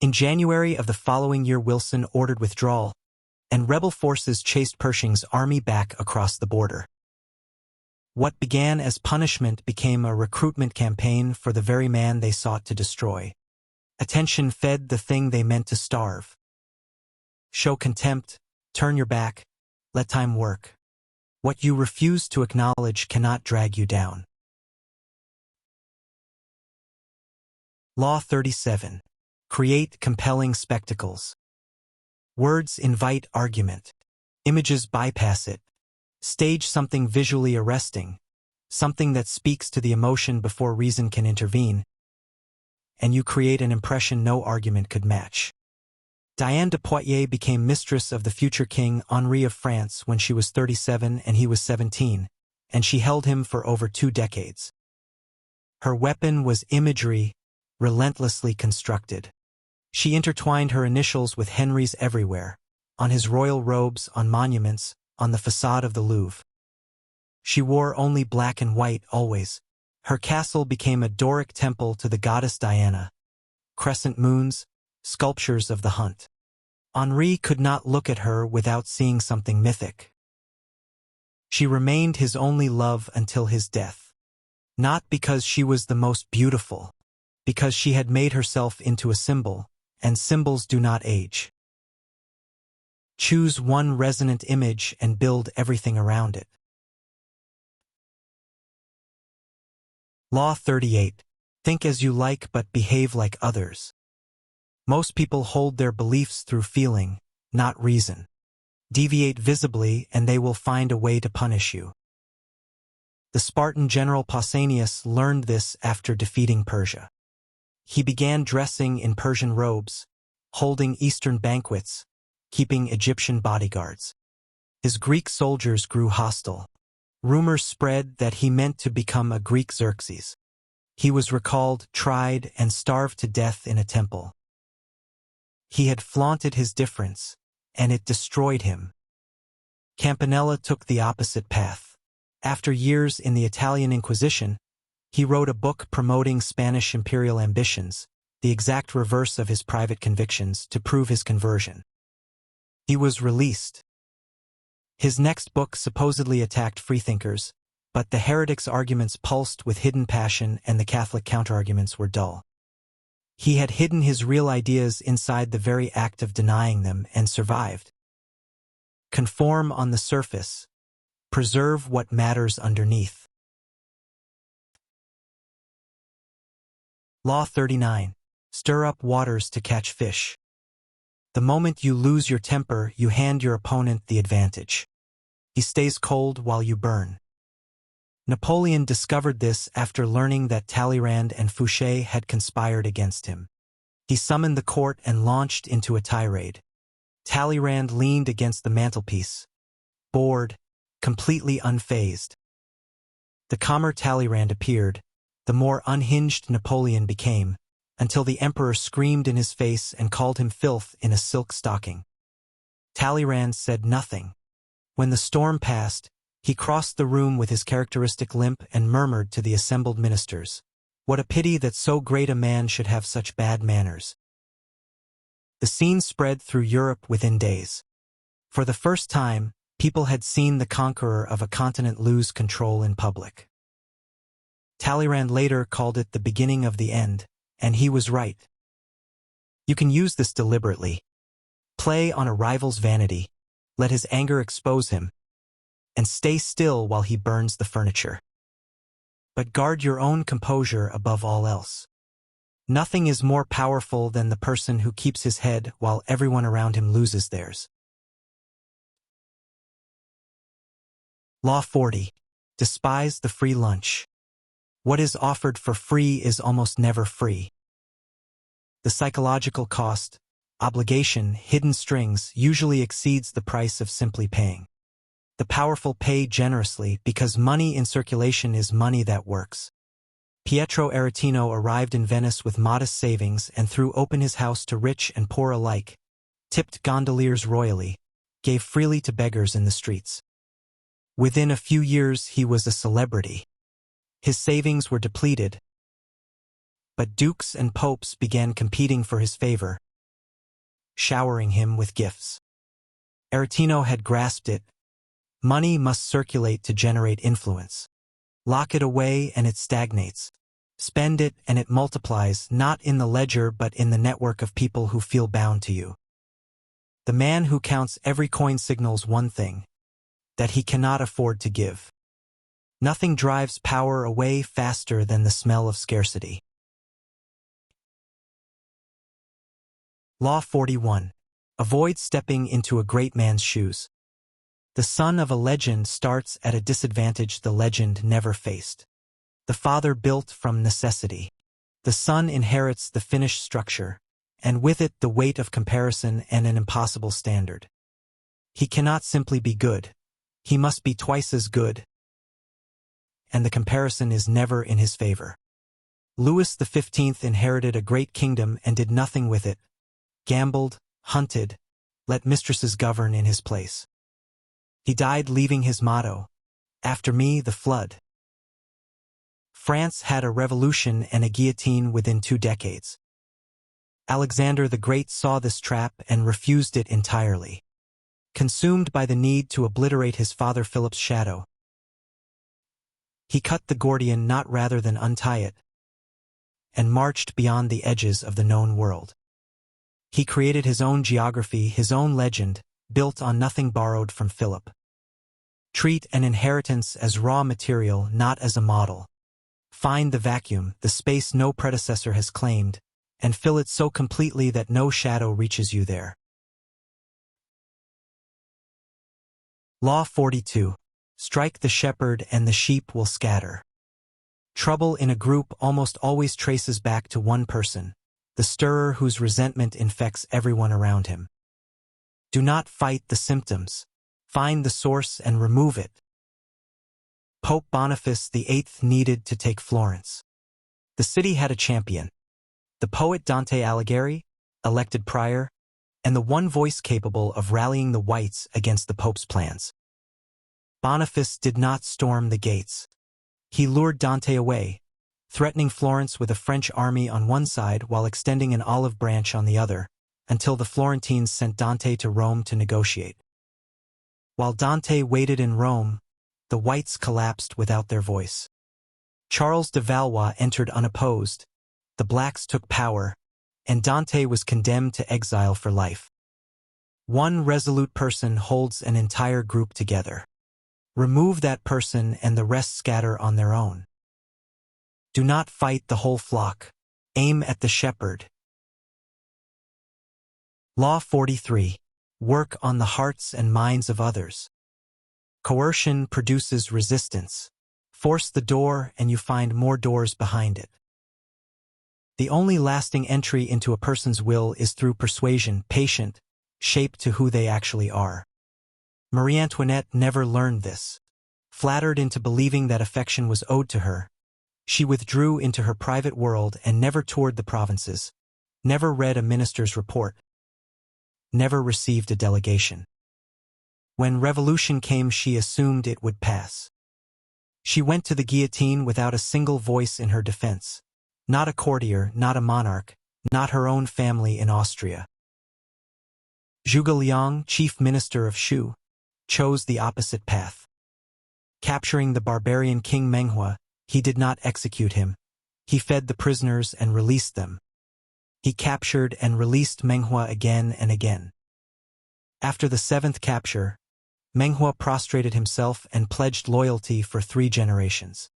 A: In January of the following year, Wilson ordered withdrawal, and rebel forces chased Pershing's army back across the border. What began as punishment became a recruitment campaign for the very man they sought to destroy. Attention fed the thing they meant to starve. Show contempt, turn your back, let time work. What you refuse to acknowledge cannot drag you down. Law 37. Create compelling spectacles. Words invite argument. Images bypass it. Stage something visually arresting, something that speaks to the emotion before reason can intervene, and you create an impression no argument could match. Diane de Poitiers became mistress of the future king Henri of France when she was 37 and he was 17, and she held him for over 2 decades. Her weapon was imagery, relentlessly constructed. She intertwined her initials with Henry's everywhere, on his royal robes, on monuments, on the facade of the Louvre. She wore only black and white always. Her castle became a Doric temple to the goddess Diana. Crescent moons, sculptures of the hunt. Henri could not look at her without seeing something mythic. She remained his only love until his death. Not because she was the most beautiful, because she had made herself into a symbol, and symbols do not age. Choose one resonant image and build everything around it. Law 38. Think as you like but behave like others. Most people hold their beliefs through feeling, not reason. Deviate visibly and they will find a way to punish you. The Spartan general Pausanias learned this after defeating Persia. He began dressing in Persian robes, holding Eastern banquets, keeping Egyptian bodyguards. His Greek soldiers grew hostile. Rumors spread that he meant to become a Greek Xerxes. He was recalled, tried, and starved to death in a temple. He had flaunted his difference, and it destroyed him. Campanella took the opposite path. After years in the Italian Inquisition, he wrote a book promoting Spanish imperial ambitions, the exact reverse of his private convictions, to prove his conversion. He was released. His next book supposedly attacked freethinkers, but the heretic's arguments pulsed with hidden passion and the Catholic counterarguments were dull. He had hidden his real ideas inside the very act of denying them and survived. Conform on the surface. Preserve what matters underneath. Law 39. Stir up waters to catch fish. The moment you lose your temper, you hand your opponent the advantage. He stays cold while you burn. Napoleon discovered this after learning that Talleyrand and Fouché had conspired against him. He summoned the court and launched into a tirade. Talleyrand leaned against the mantelpiece, bored, completely unfazed. The calmer Talleyrand appeared, the more unhinged Napoleon became, until the emperor screamed in his face and called him filth in a silk stocking. Talleyrand said nothing. When the storm passed, he crossed the room with his characteristic limp and murmured to the assembled ministers, "What a pity that so great a man should have such bad manners." The scene spread through Europe within days. For the first time, people had seen the conqueror of a continent lose control in public. Talleyrand later called it the beginning of the end, and he was right. You can use this deliberately. Play on a rival's vanity, let his anger expose him, and stay still while he burns the furniture. But guard your own composure above all else. Nothing is more powerful than the person who keeps his head while everyone around him loses theirs. Law 40. Despise the free lunch. What is offered for free is almost never free. The psychological cost, obligation, hidden strings, usually exceeds the price of simply paying. The powerful pay generously because money in circulation is money that works. Pietro Aretino arrived in Venice with modest savings and threw open his house to rich and poor alike, tipped gondoliers royally, gave freely to beggars in the streets. Within a few years he was a celebrity. His savings were depleted, but dukes and popes began competing for his favor, showering him with gifts. Aretino had grasped it. Money must circulate to generate influence. Lock it away and it stagnates. Spend it and it multiplies, not in the ledger but in the network of people who feel bound to you. The man who counts every coin signals one thing, that he cannot afford to give. Nothing drives power away faster than the smell of scarcity. Law 41. Avoid stepping into a great man's shoes. The son of a legend starts at a disadvantage the legend never faced. The father built from necessity. The son inherits the finished structure, and with it the weight of comparison and an impossible standard. He cannot simply be good. He must be twice as good, and the comparison is never in his favor. Louis XV inherited a great kingdom and did nothing with it. Gambled, hunted, let mistresses govern in his place. He died leaving his motto, "After me the flood." France had a revolution and a guillotine within 2 decades. Alexander the Great saw this trap and refused it entirely. Consumed by the need to obliterate his father Philip's shadow, he cut the Gordian knot rather than untie it, and marched beyond the edges of the known world. He created his own geography, his own legend, built on nothing borrowed from Philip. Treat an inheritance as raw material, not as a model. Find the vacuum, the space no predecessor has claimed, and fill it so completely that no shadow reaches you there. Law 42. Strike the shepherd and the sheep will scatter. Trouble in a group almost always traces back to one person, the stirrer whose resentment infects everyone around him. Do not fight the symptoms. Find the source and remove it. Pope Boniface VIII needed to take Florence. The city had a champion. The poet Dante Alighieri, elected prior, and the one voice capable of rallying the whites against the Pope's plans. Boniface did not storm the gates. He lured Dante away, threatening Florence with a French army on one side while extending an olive branch on the other, until the Florentines sent Dante to Rome to negotiate. While Dante waited in Rome, the whites collapsed without their voice. Charles de Valois entered unopposed, the blacks took power, and Dante was condemned to exile for life. One resolute person holds an entire group together. Remove that person and the rest scatter on their own. Do not fight the whole flock. Aim at the shepherd. Law 43. Work on the hearts and minds of others. Coercion produces resistance. Force the door and you find more doors behind it. The only lasting entry into a person's will is through persuasion, patient, shaped to who they actually are. Marie Antoinette never learned this. Flattered into believing that affection was owed to her, she withdrew into her private world and never toured the provinces, never read a minister's report, never received a delegation. When revolution came, she assumed it would pass. She went to the guillotine without a single voice in her defense. Not a courtier, not a monarch, not her own family in Austria. Zhuge Liang, chief minister of Shu, chose the opposite path. Capturing the barbarian King Menghua, he did not execute him. He fed the prisoners and released them. He captured and released Menghua again and again. After the 7th capture, Menghua prostrated himself and pledged loyalty for 3 generations.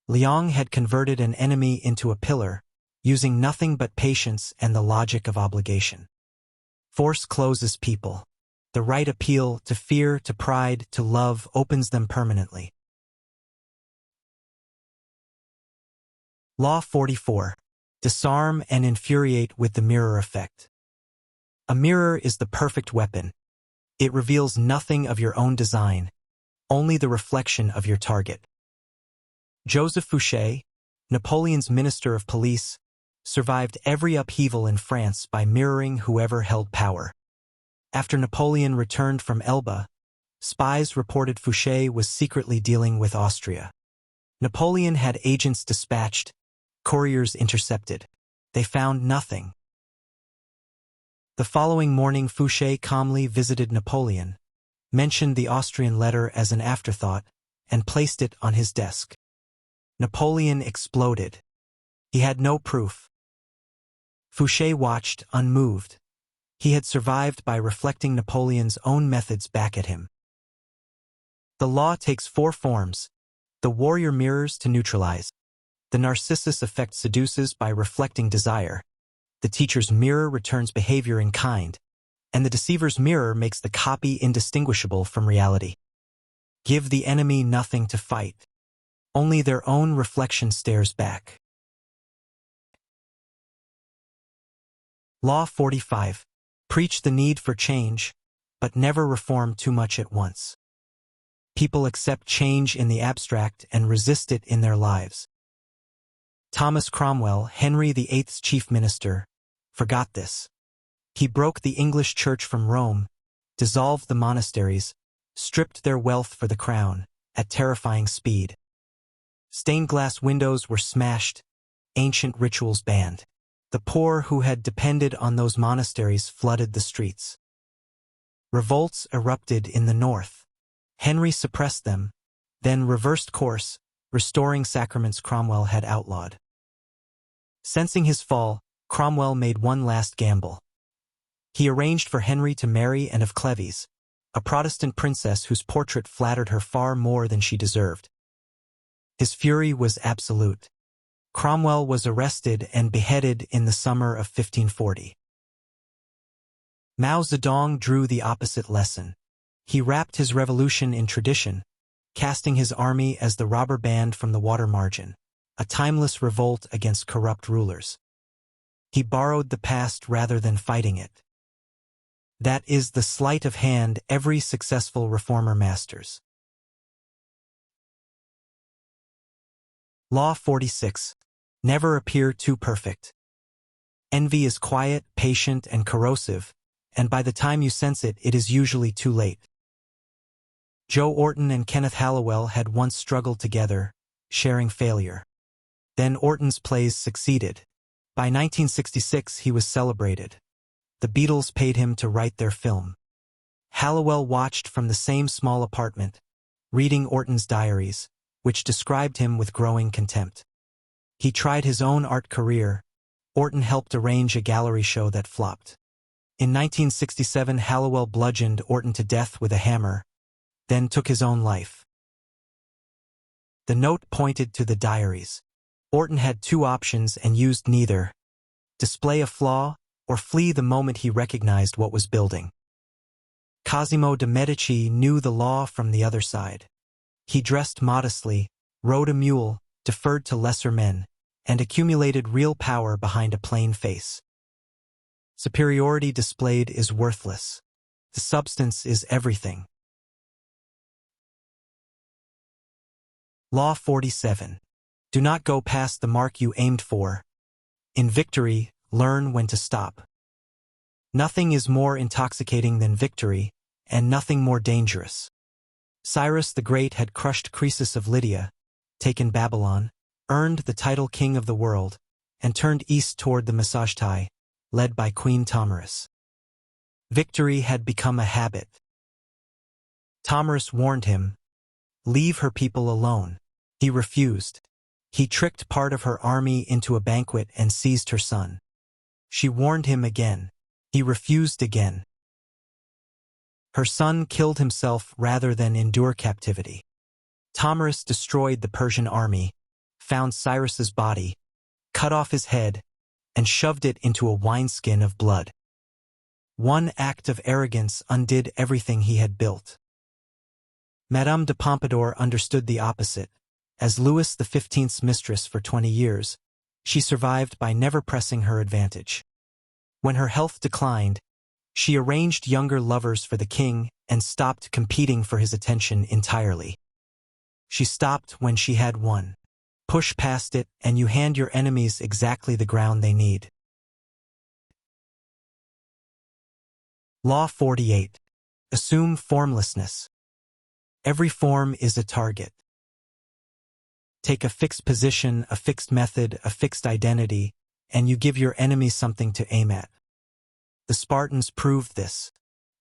A: Liang had converted an enemy into a pillar, using nothing but patience and the logic of obligation. Force closes people. The right appeal to fear, to pride, to love opens them permanently. Law 44. Disarm and infuriate with the mirror effect. A mirror is the perfect weapon. It reveals nothing of your own design, only the reflection of your target. Joseph Fouché, Napoleon's Minister of Police, survived every upheaval in France by mirroring whoever held power. After Napoleon returned from Elba, spies reported Fouché was secretly dealing with Austria. Napoleon had agents dispatched, couriers intercepted. They found nothing. The following morning, Fouché calmly visited Napoleon, mentioned the Austrian letter as an afterthought, and placed it on his desk. Napoleon exploded. He had no proof. Fouché watched, unmoved. He had survived by reflecting Napoleon's own methods back at him. The law takes 4 forms. The warrior mirrors to neutralize. The Narcissus effect seduces by reflecting desire. The teacher's mirror returns behavior in kind. And the deceiver's mirror makes the copy indistinguishable from reality. Give the enemy nothing to fight. Only their own reflection stares back. Law 45. Preach the need for change, but never reform too much at once. People accept change in the abstract and resist it in their lives. Thomas Cromwell, Henry VIII's chief minister, forgot this. He broke the English church from Rome, dissolved the monasteries, stripped their wealth for the crown, at terrifying speed. Stained glass windows were smashed, ancient rituals banned. The poor who had depended on those monasteries flooded the streets. Revolts erupted in the north. Henry suppressed them, then reversed course, restoring sacraments Cromwell had outlawed. Sensing his fall, Cromwell made one last gamble. He arranged for Henry to marry Anne of Cleves, a Protestant princess whose portrait flattered her far more than she deserved. His fury was absolute. Cromwell was arrested and beheaded in the summer of 1540. Mao Zedong drew the opposite lesson. He wrapped his revolution in tradition, casting his army as the robber band from the water margin, a timeless revolt against corrupt rulers. He borrowed the past rather than fighting it. That is the sleight of hand every successful reformer masters. Law 46. Never appear too perfect. Envy is quiet, patient, and corrosive, and by the time you sense it, it is usually too late. Joe Orton and Kenneth Halliwell had once struggled together, sharing failure. Then Orton's plays succeeded. By 1966 he was celebrated. The Beatles paid him to write their film. Halliwell watched from the same small apartment, reading Orton's diaries, which described him with growing contempt. He tried his own art career. Orton helped arrange a gallery show that flopped. In 1967, Halliwell bludgeoned Orton to death with a hammer, then took his own life. The note pointed to the diaries. Orton had 2 options and used neither: display a flaw or flee the moment he recognized what was building. Cosimo de' Medici knew the law from the other side. He dressed modestly, rode a mule, deferred to lesser men, and accumulated real power behind a plain face. Superiority displayed is worthless. The substance is everything. Law 47. Do not go past the mark you aimed for. In victory, learn when to stop. Nothing is more intoxicating than victory, and nothing more dangerous. Cyrus the Great had crushed Croesus of Lydia, taken Babylon, earned the title King of the World, and turned east toward the Massagetai, led by Queen Tomarus. Victory had become a habit. Tomarus warned him, "Leave her people alone." He refused. He tricked part of her army into a banquet and seized her son. She warned him again. He refused again. Her son killed himself rather than endure captivity. Tomarus destroyed the Persian army, found Cyrus's body, cut off his head, and shoved it into a wineskin of blood. One act of arrogance undid everything he had built. Madame de Pompadour understood the opposite. As Louis XV's mistress for 20 years, she survived by never pressing her advantage. When her health declined, she arranged younger lovers for the king and stopped competing for his attention entirely. She stopped when she had won. Push past it, and you hand your enemies exactly the ground they need. Law 48. Assume formlessness. Every form is a target. Take a fixed position, a fixed method, a fixed identity, and you give your enemy something to aim at. The Spartans proved this.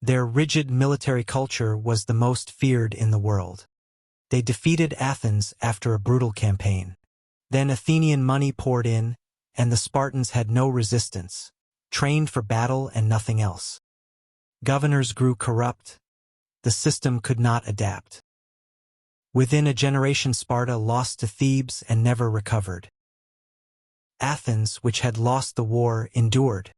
A: Their rigid military culture was the most feared in the world. They defeated Athens after a brutal campaign. Then Athenian money poured in, and the Spartans had no resistance, trained for battle and nothing else. Governors grew corrupt. The system could not adapt. Within a generation, Sparta lost to Thebes and never recovered. Athens, which had lost the war, endured.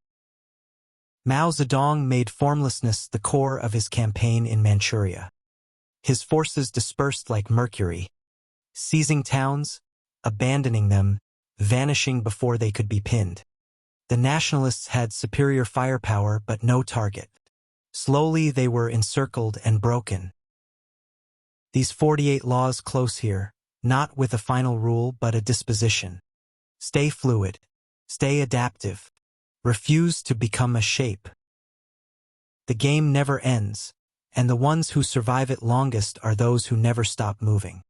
A: Mao Zedong made formlessness the core of his campaign in Manchuria. His forces dispersed like mercury, seizing towns, abandoning them, vanishing before they could be pinned. The nationalists had superior firepower but no target. Slowly they were encircled and broken. These 48 laws close here, not with a final rule but a disposition. Stay fluid. Stay adaptive. Refuse to become a shape. The game never ends, and the ones who survive it longest are those who never stop moving.